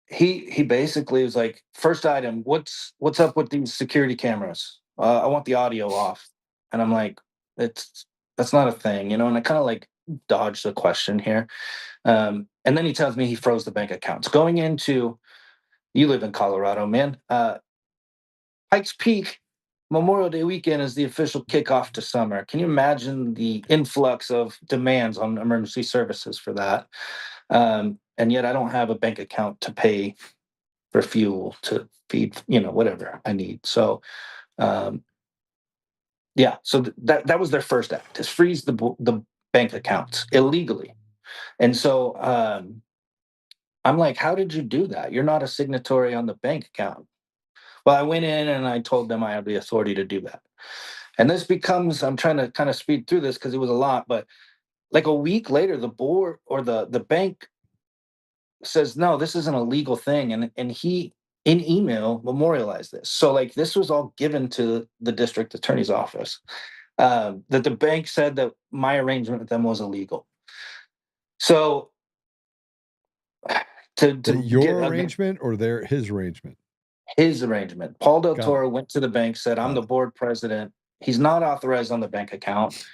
he basically was like, first item, what's up with these security cameras? I want the audio off. And I'm like, that's not a thing, and I kind of like dodged the question here. And then he tells me he froze the bank accounts. Going into, you live in Colorado, man. Pikes Peak Memorial Day weekend is the official kickoff to summer. Can you imagine the influx of demands on emergency services for that? And yet I don't have a bank account to pay for fuel to feed, whatever I need. So, so that was their first act, is freeze the bank accounts illegally. And so I'm like, how did you do that? You're not a signatory on the bank account. Well, I went in and I told them I have the authority to do that. And this becomes, I'm trying to kind of speed through this because it was a lot, but like a week later, the board or the bank says, no, this isn't a legal thing. And he, in email, memorialized this. So like this was all given to the district attorney's office, that the bank said that my arrangement with them was illegal. So your arrangement or his arrangement? His arrangement. Paul Del Toro went to the bank, said, I'm the board president. He's not authorized on the bank account.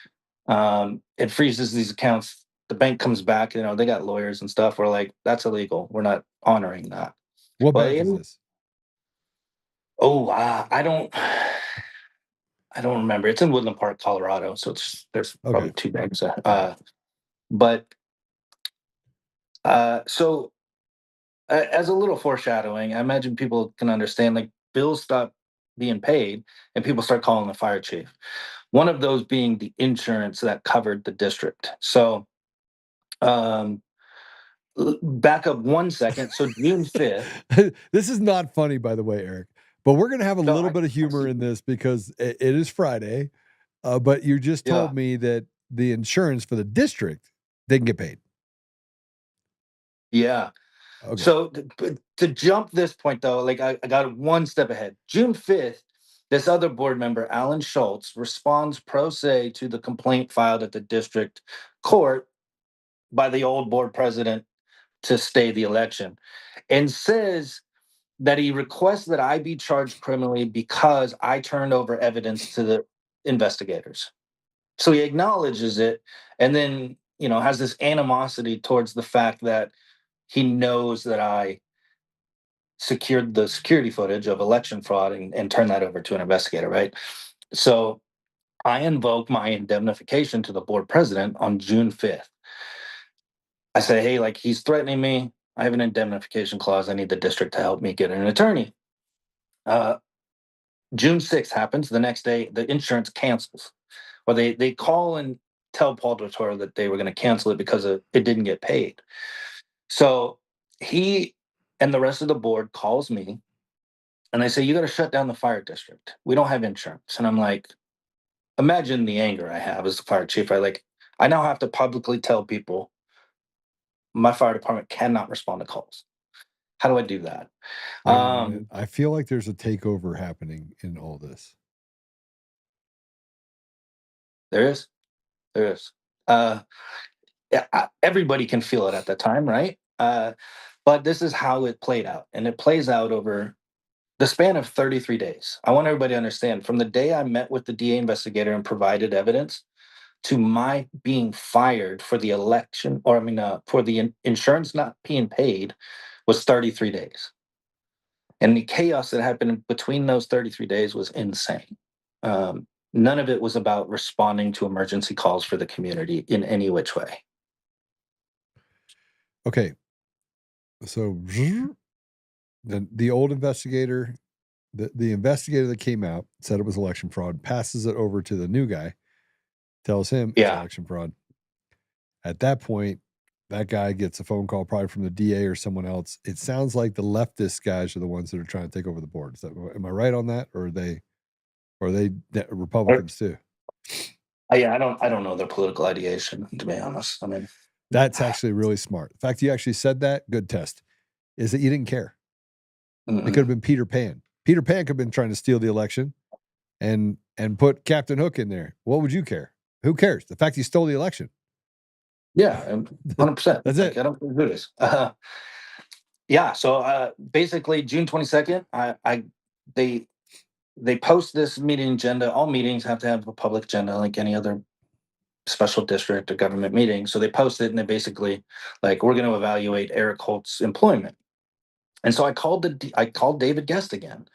It freezes these accounts the bank comes back, they got lawyers and stuff. We're like, that's illegal. We're not honoring that. What Well, bank is this? I don't remember. It's in Woodland Park, Colorado. So there's probably Okay. two banks. Right. But so as a little foreshadowing, I imagine people can understand, like, bills stop being paid and people start calling the fire chief. One of those being the insurance that covered the district. So um, back up 1 second. So June 5th. This is not funny, by the way, Eric, but we're going to have a No, little bit of humor in this because it is Friday. But you just Yeah. told me that the insurance for the district didn't get paid. Yeah. Okay. So to jump this point, though, like I got one step ahead. June 5th, this other board member, Alan Schultz, responds pro se to the complaint filed at the district court by the old board president to stay the election, and says that he requests that I be charged criminally because I turned over evidence to the investigators. So he acknowledges it, and then, has this animosity towards the fact that he knows that I secured the security footage of election fraud and turned that over to an investigator, right? So I invoke my indemnification to the board president on June 5th. I say, hey, like, he's threatening me. I have an indemnification clause. I need the district to help me get an attorney. Uh, June 6th happens. The next day, the insurance cancels. Or they call and tell Paul Dottore that they were going to cancel it because it didn't get paid. So he and the rest of the board calls me and they say, you got to shut down the fire district. We don't have insurance. And I'm like, imagine the anger I have as the fire chief. I now have to publicly tell people my fire department cannot respond to calls. How do I do that? Wait a minute. I feel like there's a takeover happening in all this. There is. Everybody can feel it at the time, right? But this is how it played out. And it plays out over the span of 33 days. I want everybody to understand, from the day I met with the DA investigator and provided evidence to my being fired for the election, or for the insurance not being paid, was 33 days. And the chaos that happened between those 33 days was insane. None of it was about responding to emergency calls for the community in any which way. Okay. So the old investigator, the investigator that came out, said it was election fraud, passes it over to the new guy, tells him it's election fraud. At that point, that guy gets a phone call probably from the DA or someone else. It sounds like the leftist guys are the ones that are trying to take over the board. Am I right on that? Or are they Republicans too? Yeah, I don't know their political ideation, to be honest. That's actually really smart. The fact you actually said that, good test, is that you didn't care. It could have been Peter Pan. Peter Pan could have been trying to steal the election and put Captain Hook in there. What would you care? Who cares? The fact he stole the election. Yeah, 100%. That's it. I don't care who it is. Yeah, so basically June 22nd, they post this meeting agenda. All meetings have to have a public agenda like any other special district or government meeting. So they post it and they basically, like, we're going to evaluate Erik Holt's employment. And so I called David Guest again.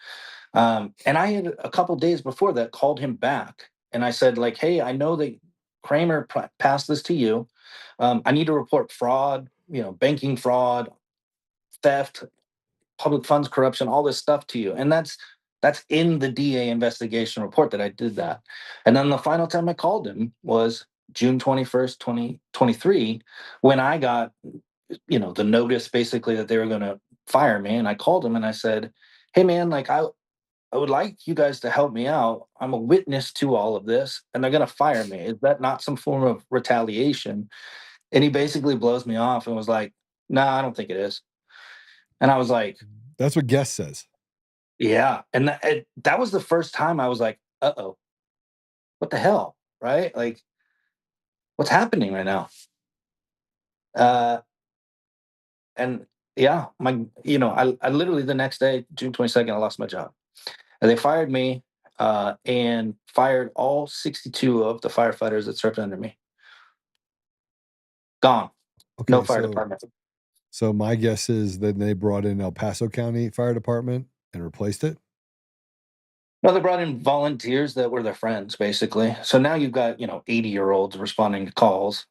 And I had a couple days before that called him back and I said, like, hey, I know that Kramer passed this to you. I need to report fraud, banking fraud, theft, public funds corruption, all this stuff to you. And that's in the DA investigation report that I did that. And then the final time I called him was June 21st, 2023, when I got, the notice basically that they were going to fire me. And I called him and I said, hey man, like, I would like you guys to help me out. I'm a witness to all of this and they're going to fire me. Is that not some form of retaliation? And he basically blows me off and was like, nah, I don't think it is. And I was like, that's what Guest says. Yeah. And that was the first time I was like, uh-oh, what the hell? Right? Like, what's happening right now? And yeah, I literally the next day, June 22nd, I lost my job. And they fired me and fired all 62 of the firefighters that served under me. Gone. Okay, No fire department. So my guess is that they brought in El Paso County Fire Department and replaced it. No, they brought in volunteers that were their friends, basically. So now you've got 80-year-olds responding to calls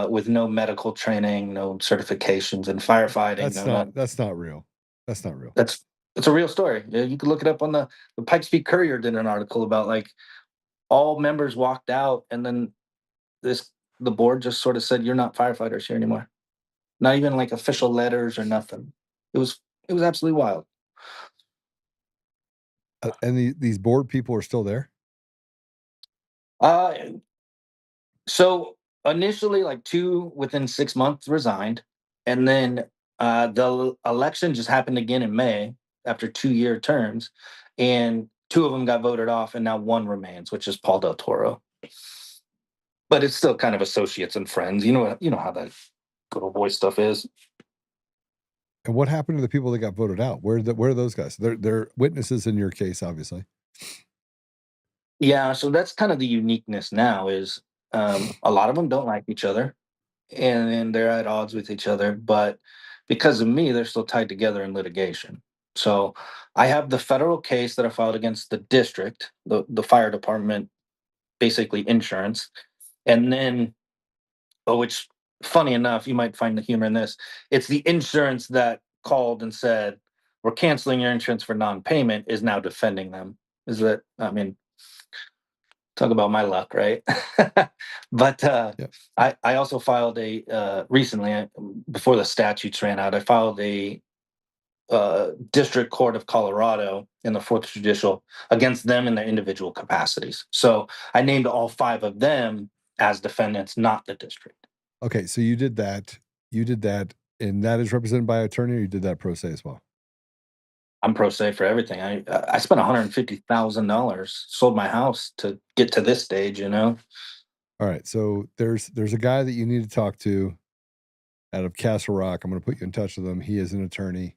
with no medical training, no certifications in firefighting. That's not real. That's not real. That's a real story. Yeah, you can look it up on the Pikes Peak Courier did an article about like all members walked out, and then the board just sort of said, "You're not firefighters here anymore." Not even like official letters or nothing. It was absolutely wild. And these board people are still there. Uh, so initially, like 2 within 6 months resigned, and then the election just happened again in May after 2-year terms, and 2 of them got voted off, and now 1 remains, which is Paul Del Toro. But it's still kind of associates and friends. You know how that good old boy stuff is. And what happened to the people that got voted out? Where are those guys? They're witnesses in your case, obviously. Yeah, so that's kind of the uniqueness now is a lot of them don't like each other, and they're at odds with each other. But because of me, they're still tied together in litigation. So I have the federal case that I filed against the district, the fire department, basically insurance, and then which funny enough, you might find the humor in this. It's the insurance that called and said, "We're canceling your insurance for non-payment," is now defending them. Is that I mean, talk about my luck, right? But Yeah. I also filed a recently before the statutes ran out. I filed a District Court of Colorado in the Fourth Judicial against them in their individual capacities. So I named all 5 of them as defendants, not the district. Okay, so you did that. And that is represented by an attorney, or you did that pro se as well? I'm pro se for everything. I spent $150,000, sold my house to get to this stage. All right, so there's a guy that you need to talk to out of Castle Rock. I'm going to put you in touch with him. He is an attorney.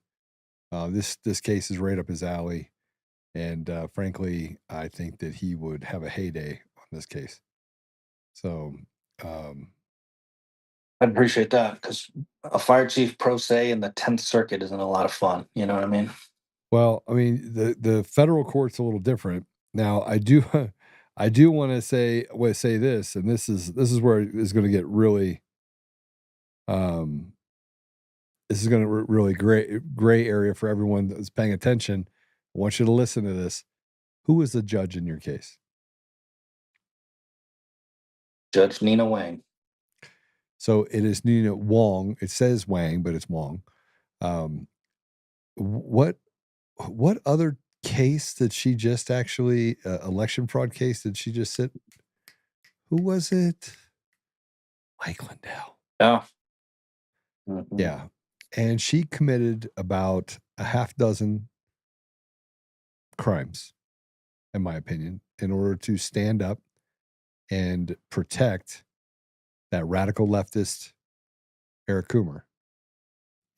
This case is right up his alley, and frankly, I think that he would have a heyday on this case. So, I'd appreciate that because a fire chief pro se in the 10th Circuit isn't a lot of fun. You know what I mean? well, I mean, the federal court's a little different. Now, I do I do want to say this, and this is where it's going to get really um this is going to really gray area for everyone that's paying attention. I want you to listen to this. Who is the judge in your case? Judge Nina Wang. So it is Nina Wong. It says Wang, but it's Wong. Um, what other case did she just actually election fraud case did she just sit? Who was it? Mike Lindell. Oh. Yeah. And she committed about a half dozen crimes, in my opinion, in order to stand up and protect that radical leftist Eric Coomer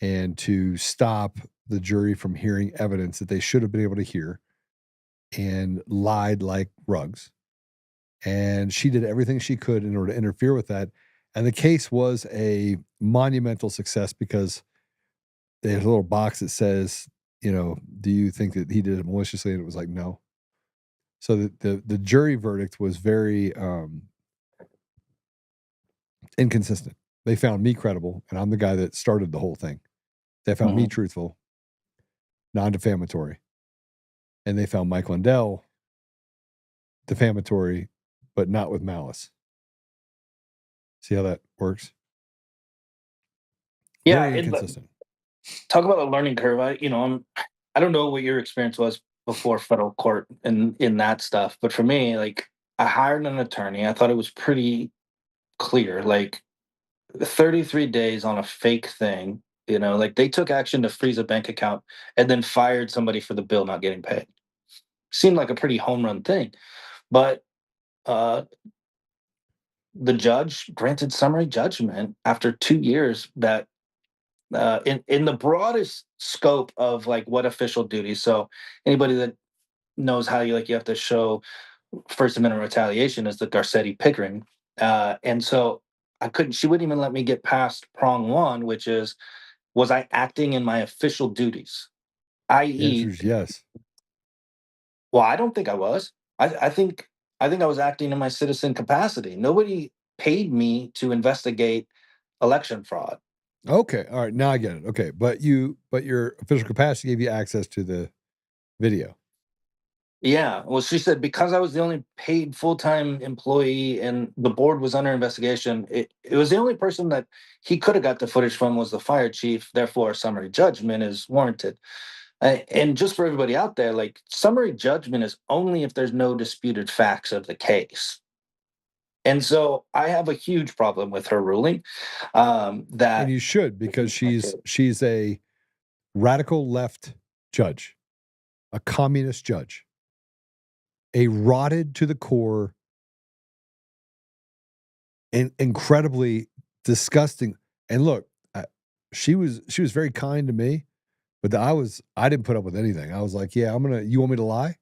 and to stop the jury from hearing evidence that they should have been able to hear and lied like rugs. And she did everything she could in order to interfere with that. And the case was a monumental success because there's a little box that says, do you think that he did it maliciously? And it was like, no. So the jury verdict was very inconsistent. They found me credible, and I'm the guy that started the whole thing. They found me truthful, non-defamatory. And they found Mike Lindell defamatory, but not with malice. See how that works? Yeah, Very inconsistent. Talk about a learning curve. I don't know what your experience was before federal court and in that stuff, but for me, like I hired an attorney. I thought it was pretty clear. Like 33 days on a fake thing. Like they took action to freeze a bank account and then fired somebody for the bill not getting paid. Seemed like a pretty home run thing, but the judge granted summary judgment after 2 years that in the broadest scope of like what official duties. So anybody that knows how you have to show First Amendment retaliation is the Garcetti Pickering, and so she wouldn't even let me get past prong one, which is, was I acting in my official duties? The answer I.e., is yes. well, I don't think I was. I think I was acting in my citizen capacity. Nobody paid me to investigate election fraud. Okay. All right. Now I get it. Okay. But your official capacity gave you access to the video. Yeah. Well, she said because I was the only paid full-time employee and the board was under investigation, it was the only person that he could have got the footage from was the fire chief. Therefore, summary judgment is warranted. And just for everybody out there, like summary judgment is only if there's no disputed facts of the case. And so I have a huge problem with her ruling. And That you should, because she's a radical left judge, a communist judge, a rotted to the core and incredibly disgusting. And look, she was very kind to me, but I didn't put up with anything. I was like, yeah, you want me to lie?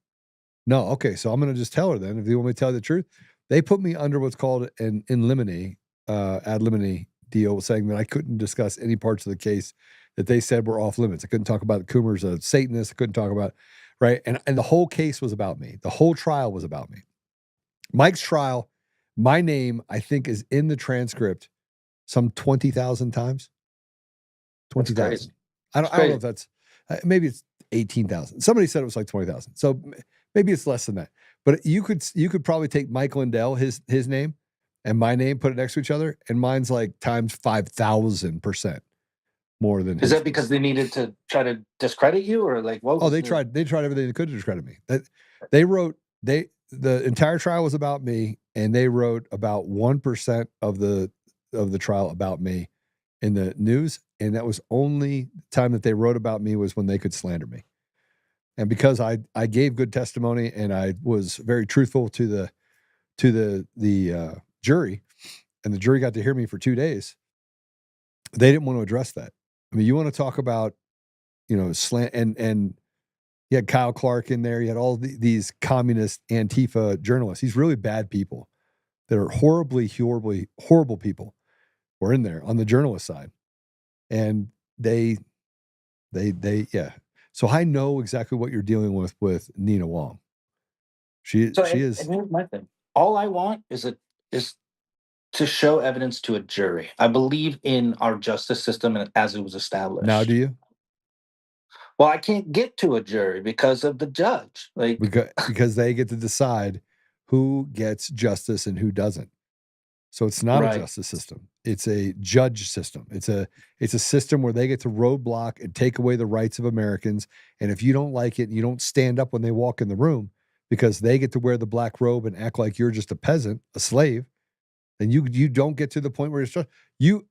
No. Okay. So I'm going to just tell her then, if you want me to tell you the truth. They put me under what's called an ad limine deal, saying that I couldn't discuss any parts of the case that they said were off limits. I couldn't talk about Coomer's a Satanist. I couldn't talk about, right. And the whole case was about me. The whole trial was about me. Mike's trial, my name, I think, is in the transcript some 20,000 times. 20,000. I don't know if that's, maybe it's 18,000. Somebody said it was like 20,000. So maybe it's less than that. But you could probably take Mike Lindell, his name, and my name, put it next to each other, and mine's like times 5,000% more than his. Is that because they needed to try to discredit you, or like what? Oh, they tried everything they could to discredit me. The entire trial was about me, and they wrote about 1% of the trial about me in the news, and that was only time that they wrote about me was when they could slander me. And because I gave good testimony and I was very truthful to the jury, and the jury got to hear me for 2 days, they didn't want to address that. I mean, you want to talk about, and you had Kyle Clark in there. You had all these communist Antifa journalists. These really bad people that are horribly, horribly, horrible people were in there on the journalist side. And they, yeah. So I know exactly what you're dealing with Nina Wong. She is. And here's my thing. All I want is to show evidence to a jury. I believe in our justice system and as it was established. Now, do you? Well, I can't get to a jury because of the judge. Like because they get to decide who gets justice and who doesn't. So it's not a justice system. It's a judge system. It's a system where they get to roadblock and take away the rights of Americans. And if you don't like it, and you don't stand up when they walk in the room because they get to wear the black robe and act like you're just a peasant, a slave, then you don't get to the point where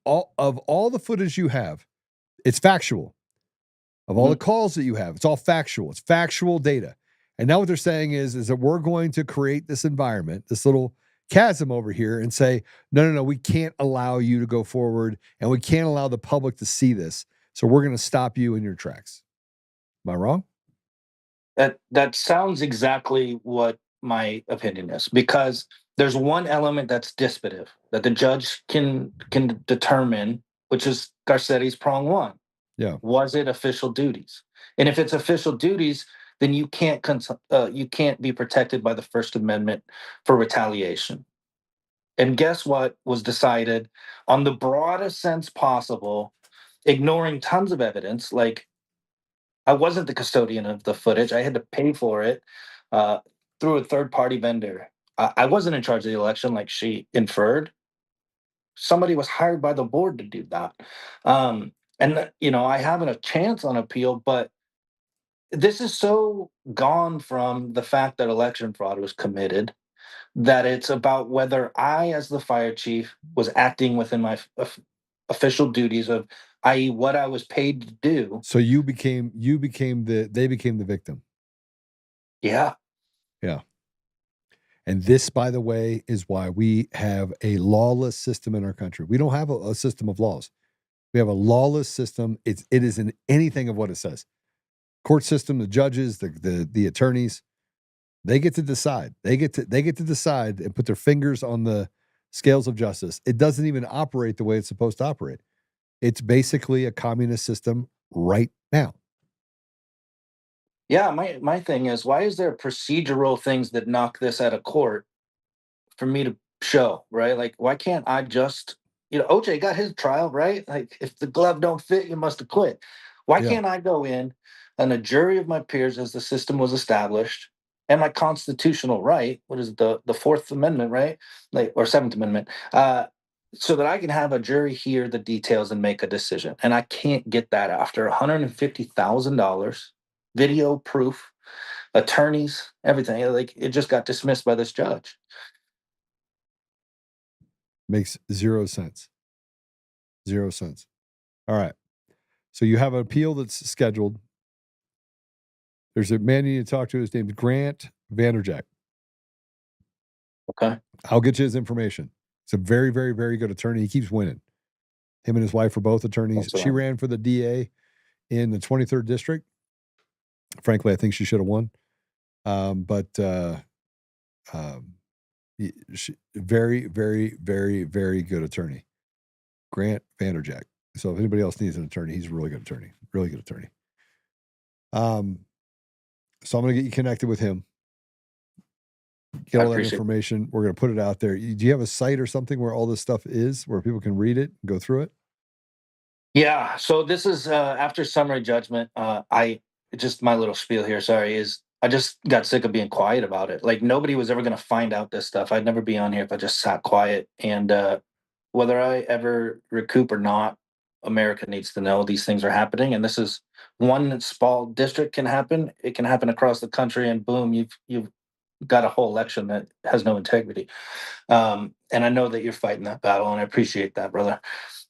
of all the footage you have, it's factual. Of all the calls that you have, it's all factual. It's factual data. And now what they're saying is that we're going to create this environment, this little chasm over here, and say, no, we can't allow you to go forward, and we can't allow the public to see this. So we're going to stop you in your tracks. Am I wrong? That sounds exactly what my opinion is, because there's one element that's dispositive that the judge can determine, which is Garcetti's prong one. Yeah. Was it official duties? And if it's official duties, then you can't be protected by the First Amendment for retaliation. And guess what was decided on the broadest sense possible, ignoring tons of evidence. Like, I wasn't the custodian of the footage. I had to pay for it through a third-party vendor. I wasn't in charge of the election like she inferred. Somebody was hired by the board to do that. And, I haven't a chance on appeal, but this is so gone from the fact that election fraud was committed that it's about whether I, as the fire chief, was acting within my official duties of, i.e., what I was paid to do. So they became the victim. Yeah. Yeah. And this, by the way, is why we have a lawless system in our country. We don't have a system of laws. We have a lawless system. It isn't anything of what it says. Court system, the judges, the attorneys, they get to decide. They get to decide and put their fingers on the scales of justice. It doesn't even operate the way it's supposed to operate. It's basically a communist system right now. Yeah, my thing is, why is there procedural things that knock this out of court for me to show, right? Like, why can't I just, OJ got his trial, right? Like, if the glove don't fit, you must have quit. Why Yeah. can't I go in and a jury of my peers, as the system was established, and my constitutional right, what is it, the Fourth Amendment, right? Like, or Seventh Amendment, so that I can have a jury hear the details and make a decision. And I can't get that after $150,000, video proof, attorneys, everything. Like, it just got dismissed by this judge. Makes zero sense. 0 cents. All right. So you have an appeal that's scheduled. There's a man you need to talk to. His name's Grant Vanderjack. Okay. I'll get you his information. He's a very, very, very good attorney. He keeps winning. Him and his wife are both attorneys. That's She right. ran for the DA in the 23rd district. Frankly, I think she should have won. Very, very, very, very good attorney. Grant Vanderjack. So if anybody else needs an attorney, he's a really good attorney. Really good attorney. So I'm going to get you connected with him. Get all that information. We're going to put it out there. Do you have a site or something where all this stuff is, where people can read it and go through it? Yeah. So this is after summary judgment. My little spiel here, sorry, is I just got sick of being quiet about it. Like, nobody was ever going to find out this stuff. I'd never be on here if I just sat quiet. And whether I ever recoup or not, America needs to know these things are happening. And this is one small district can happen. It can happen across the country, and boom, you've got a whole election that has no integrity. And I know that you're fighting that battle, and I appreciate that, brother.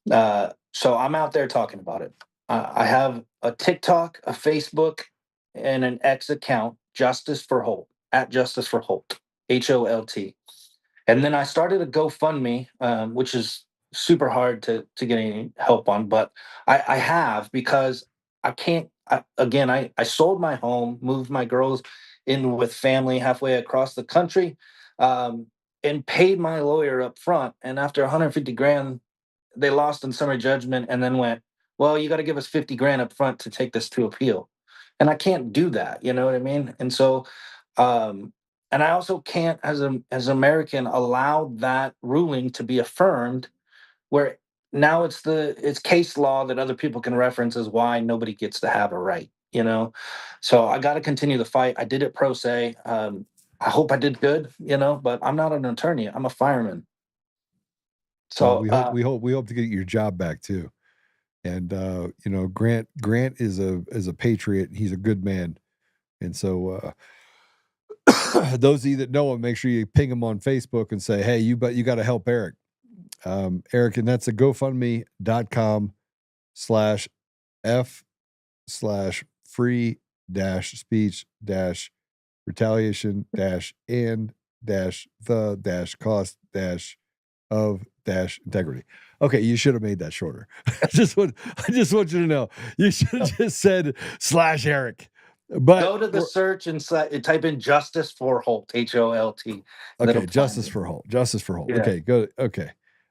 So I'm out there talking about it. I have a TikTok, a Facebook, and an X account, Justice for Holt, at Justice for Holt, HOLT. And then I started a GoFundMe, which is super hard to get any help on, but I have, because I can't. I sold my home, moved my girls in with family halfway across the country, and paid my lawyer up front. And after 150 grand, they lost in summary judgment, and then went, well, you got to give us 50 grand up front to take this to appeal. And I can't do that. You know what I mean? And so, and I also can't, as an American, allow that ruling to be affirmed, where now it's case law that other people can reference as why nobody gets to have a right. So I got to continue the fight. I did it pro se. I hope I did good. But I'm not an attorney. I'm a fireman. So we hope to get your job back too. And Grant is a patriot. He's a good man. And so those of you that know him, make sure you ping him on Facebook and say, hey, you got to help Erik. Erik, and that's a GoFundMe.com/F/free-speech-the-cost-of-integrity. Okay, you should have made that shorter. I just want you to know. You should have just said /Erik. But go to the search and type in Justice for Holt, HOLT. Okay, Justice for Holt. Justice for Holt. Yeah. Okay, go. Okay.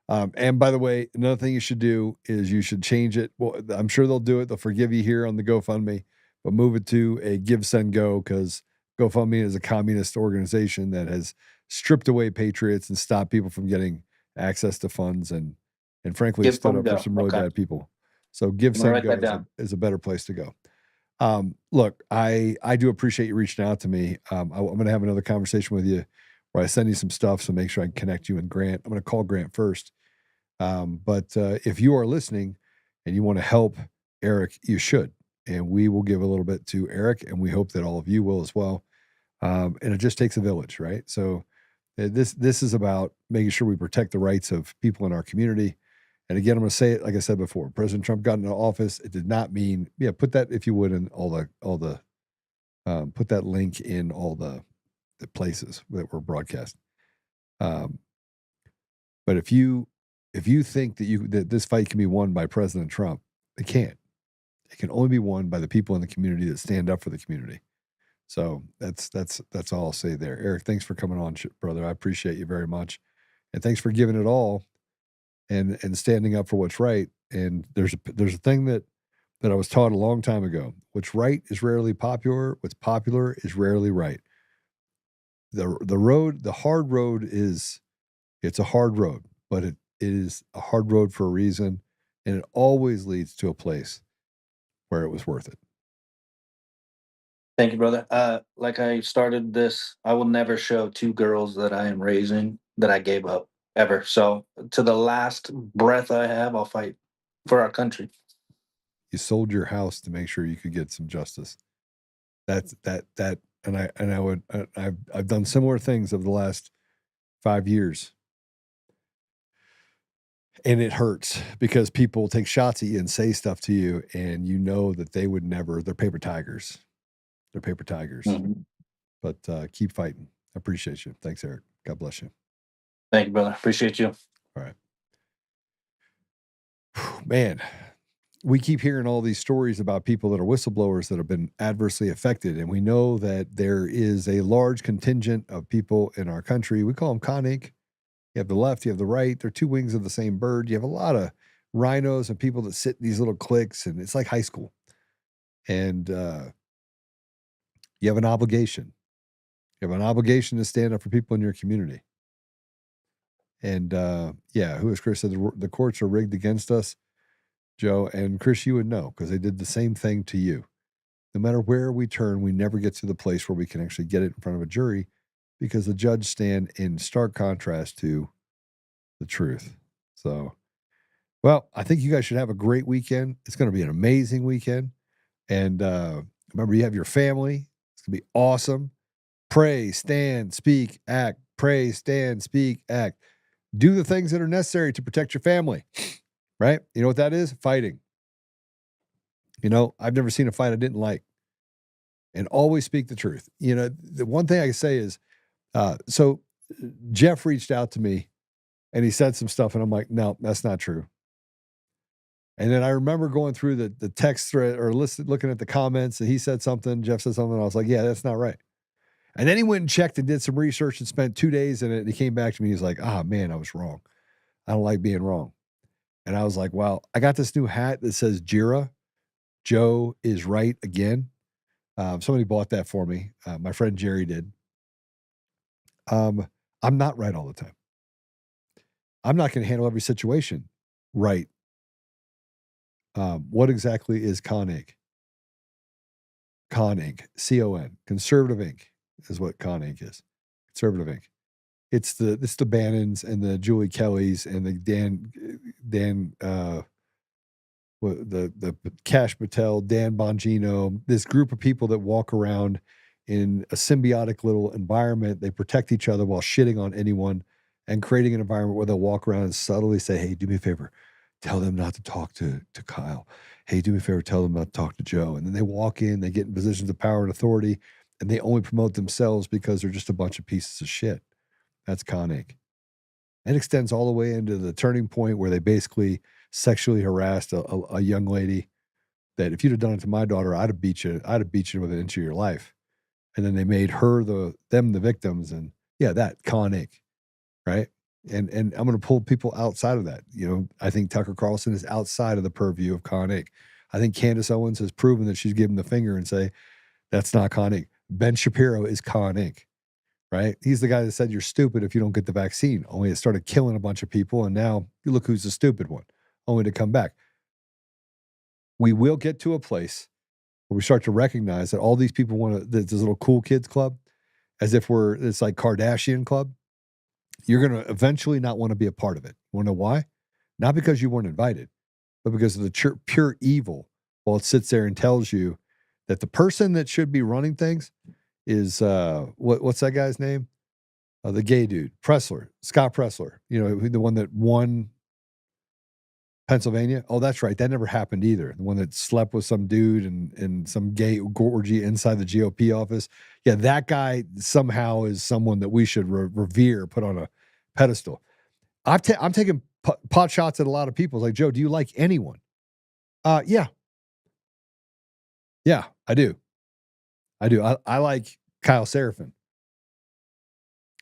And by the way, another thing you should do is you should change it. Well, I'm sure they'll do it. They'll forgive you here on the GoFundMe, but move it to a Give, Send, Go, because GoFundMe is a communist organization that has stripped away patriots and stopped people from getting access to funds and frankly stood up for some really bad people. So Give, Send, Go is a better place to go. Look, I do appreciate you reaching out to me. I'm going to have another conversation with you where I send you some stuff. So make sure I can connect you and Grant. I'm going to call Grant first. But if you are listening and you want to help Erik, you should, and we will give a little bit to Erik, and we hope that all of you will as well. And it just takes a village, right? So this is about making sure we protect the rights of people in our community. And again, I'm going to say it, like I said before, President Trump got into office. It did not mean, put that, if you would, in all the put that link in all the places that were broadcast. But if you think that this fight can be won by President Trump, it can't. It can only be won by the people in the community that stand up for the community. So that's all I'll say there. Erik, thanks for coming on, brother. I appreciate you very much. And thanks for giving it all and standing up for what's right. And there's a thing that I was taught a long time ago. What's right is rarely popular. What's popular is rarely right. The hard road it's a hard road, but it is a hard road for a reason, and it always leads to a place where it was worth it. Thank you, brother. Like I started this, I will never show two girls that I am raising that I gave up ever. So to the last breath I have, I'll fight for our country. You sold your house to make sure you could get some justice. That's that and I would I've done similar things over the last 5 years. And it hurts because people take shots at you and say stuff to you, and you know that they would never. They're paper tigers. They're paper tigers. Mhm. But keep fighting. I appreciate you. Thanks, Eric. God bless you. Thank you, brother. Appreciate you. All right. Man, we keep hearing all these stories about people that are whistleblowers that have been adversely affected. And we know that there is a large contingent of people in our country. We call them Con Inc. You have the left, you have the right. They're two wings of the same bird. You have a lot of rhinos and people that sit in these little cliques, and it's like high school. And you have an obligation. You have an obligation to stand up for people in your community. And who is Chris said the courts are rigged against us, Joe. And Chris, you would know because they did the same thing to you. No matter where we turn, we never get to the place where we can actually get it in front of a jury because the judge stand in stark contrast to the truth. So, well, I think you guys should have a great weekend. It's going to be an amazing weekend. And remember, you have your family. It's going to be awesome. Pray, stand, speak, act. Pray, stand, speak, act. Do the things that are necessary to protect your family, right? You know what that is? Fighting. You know, I've never seen a fight I didn't like. And always speak the truth. You know, the one thing I can say is, so Jeff reached out to me and he said some stuff and I'm like, no, that's not true. And then I remember going through the text thread or looking at the comments and he said something, Jeff said something. And I was like, yeah, that's not right. And then he went and checked and did some research and spent 2 days in it. And he came back to me. He's like, man, I was wrong. I don't like being wrong. And I was like, well, I got this new hat that says Jira. Joe is right again. Somebody bought that for me. My friend Jerry did. I'm not right all the time. I'm not going to handle every situation right. What exactly is Con Inc? Con Inc. C-O-N. Conservative Inc. is what Con Inc. is. Conservative Inc. It's the Bannons and the Julie Kellys and the the Cash Patel, Dan Bongino, this group of people that walk around in a symbiotic little environment. They protect each other while shitting on anyone and creating an environment where they'll walk around and subtly say, hey, do me a favor. Tell them not to talk to Kyle. Hey, do me a favor. Tell them not to talk to Joe. And then they walk in, they get in positions of power and authority, and they only promote themselves because they're just a bunch of pieces of shit. That's Con Inc. It extends all the way into the turning point where they basically sexually harassed a young lady that if you'd have done it to my daughter, I'd have beat you within an inch of your life. And then they made them the victims. And yeah, that Con Inc. Right. And I'm going to pull people outside of that. You know, I think Tucker Carlson is outside of the purview of Con Inc. I think Candace Owens has proven that she's given the finger and say, that's not Con Inc. Ben Shapiro is Con Inc. Right? He's the guy that said you're stupid if you don't get the vaccine. Only it started killing a bunch of people. And now you look who's the stupid one, only to come back. We will get to a place where we start to recognize that all these people want to, this little cool kids club, as if it's like Kardashian club. You're going to eventually not want to be a part of it. You want to know why? Not because you weren't invited, but because of the pure evil while it sits there and tells you that the person that should be running things is what's that guy's name? The gay dude, Scott Pressler. You know, the one that won Pennsylvania. Oh, that's right. That never happened either. The one that slept with some dude and some gay orgy inside the GOP office. Yeah, that guy somehow is someone that we should revere, put on a pedestal. I'm taking pot shots at a lot of people. It's like, Joe, do you like anyone? Yeah. Yeah, I do. I like Kyle Seraphin.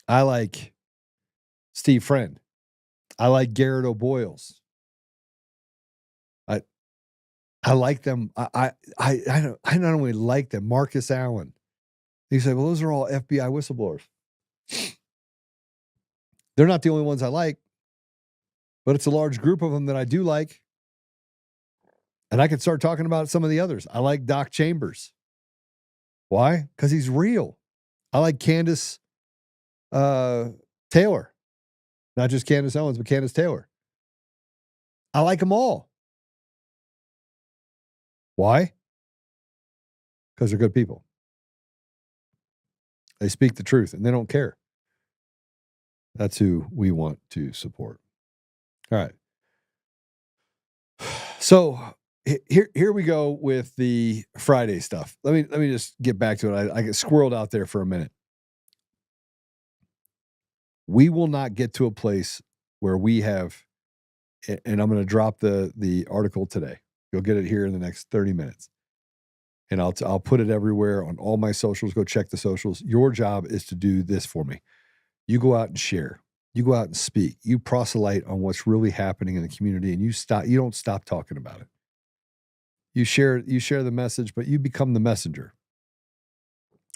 I like Steve Friend. I like Garrett O'Boyles. I like them. I not only like them, Marcus Allen. You say, well, those are all FBI whistleblowers. They're not the only ones I like, but it's a large group of them that I do like. And I could start talking about some of the others. I like Doc Chambers. Why? Because he's real. I like Candace Taylor. Not just Candace Owens, but Candace Taylor. I like them all. Why? Because they're good people. They speak the truth and they don't care. That's who we want to support. All right. So here we go with the Friday stuff. Let me just get back to it. I get squirreled out there for a minute. We will not get to a place where we have, and I'm going to drop the article today. You'll get it here in the next 30 minutes. And I'll put it everywhere on all my socials. Go check the socials. Your job is to do this for me. You go out and share. You go out and speak. You proselyte on what's really happening in the community, and you don't stop talking about it. You share the message, but you become the messenger.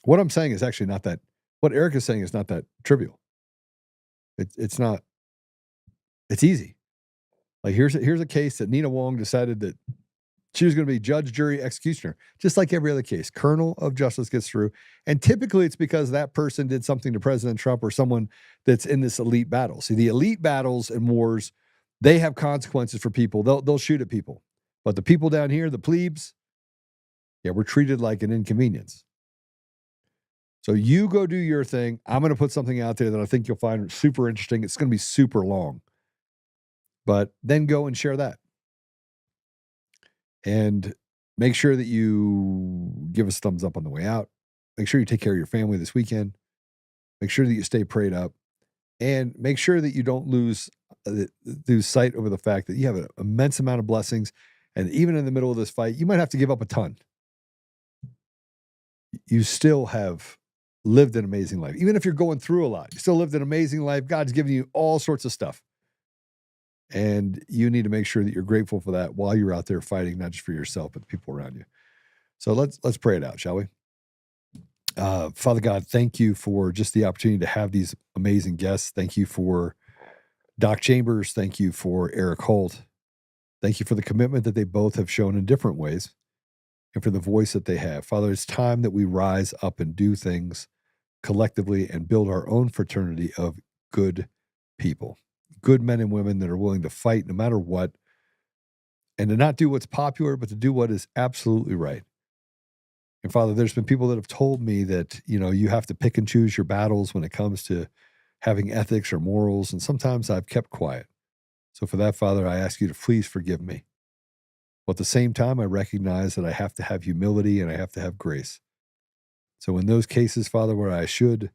What I'm saying is actually not that, what Erik is saying is not that trivial. It's not, it's easy. Like here's a case that Nina Wong decided that she was going to be judge, jury, executioner, just like every other case. Kernel of justice gets through. And typically it's because that person did something to President Trump or someone that's in this elite battle. See, the elite battles and wars, they have consequences for people. They'll shoot at people. But the people down here, the plebes, yeah, we're treated like an inconvenience. So you go do your thing. I'm going to put something out there that I think you'll find super interesting. It's going to be super long. But then go and share that. And make sure that you give us a thumbs up on the way out. Make sure you take care of your family this weekend. Make sure that you stay prayed up. And make sure that you don't lose sight over the fact that you have an immense amount of blessings. And even in the middle of this fight, you might have to give up a ton. You still have lived an amazing life. Even if you're going through a lot, you still lived an amazing life. God's given you all sorts of stuff. And you need to make sure that you're grateful for that while you're out there fighting, not just for yourself, but the people around you. So let's pray it out, shall we? Father God, thank you for just the opportunity to have these amazing guests. Thank you for Doc Chambers. Thank you for Erik Holt. Thank you for the commitment that they both have shown in different ways and for the voice that they have. Father, it's time that we rise up and do things collectively and build our own fraternity of good people, good men and women that are willing to fight no matter what, and to not do what's popular, but to do what is absolutely right. And Father, there's been people that have told me that, you have to pick and choose your battles when it comes to having ethics or morals. And sometimes I've kept quiet. So for that, Father, I ask you to please forgive me. But at the same time, I recognize that I have to have humility and I have to have grace. So in those cases, Father, where I should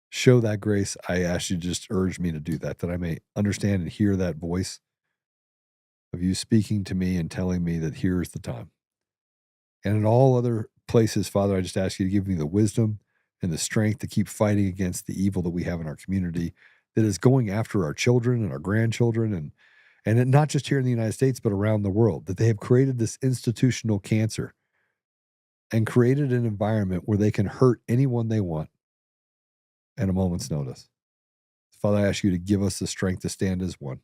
show that grace, I ask you to just urge me to do that I may understand and hear that voice of you speaking to me and telling me that here's the time. And in all other places, Father, I just ask you to give me the wisdom and the strength to keep fighting against the evil that we have in our community that is going after our children and our grandchildren and not just here in the United States, but around the world, that they have created this institutional cancer and created an environment where they can hurt anyone they want at a moment's notice. Father, I ask you to give us the strength to stand as one,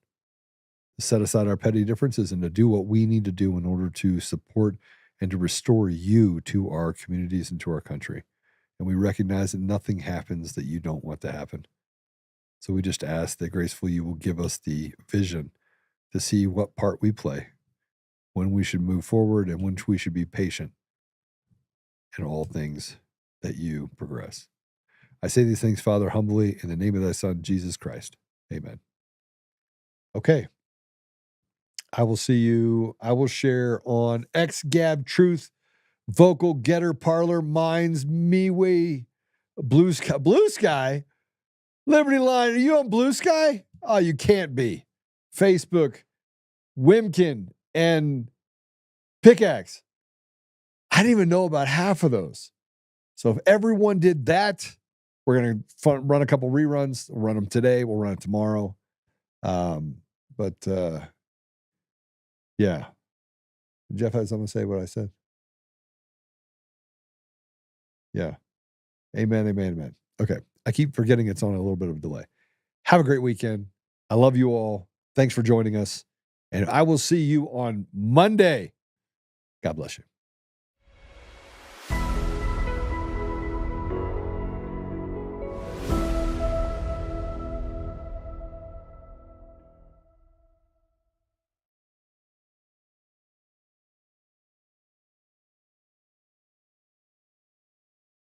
to set aside our petty differences and to do what we need to do in order to support and to restore you to our communities and to our country. And we recognize that nothing happens that you don't want to happen. So we just ask that gracefully you will give us the vision to see what part we play, when we should move forward and when we should be patient in all things that you progress. I say these things, Father, humbly in the name of thy Son, Jesus Christ. Amen. Okay. I will see you. I will share on XGab Truth, Vocal Getter Parlor, Minds, MeWe, Blue Sky, Liberty Line. Are you on Blue Sky? Oh, you can't be. Facebook, Wimkin, and Pickaxe. I didn't even know about half of those. So if everyone did that, We're going to run a couple reruns. We'll run them today. We'll run it tomorrow. Yeah. Jeff has something to say what I said. Yeah. Amen, amen, amen. Okay. I keep forgetting it's on a little bit of a delay. Have a great weekend. I love you all. Thanks for joining us. And I will see you on Monday. God bless you.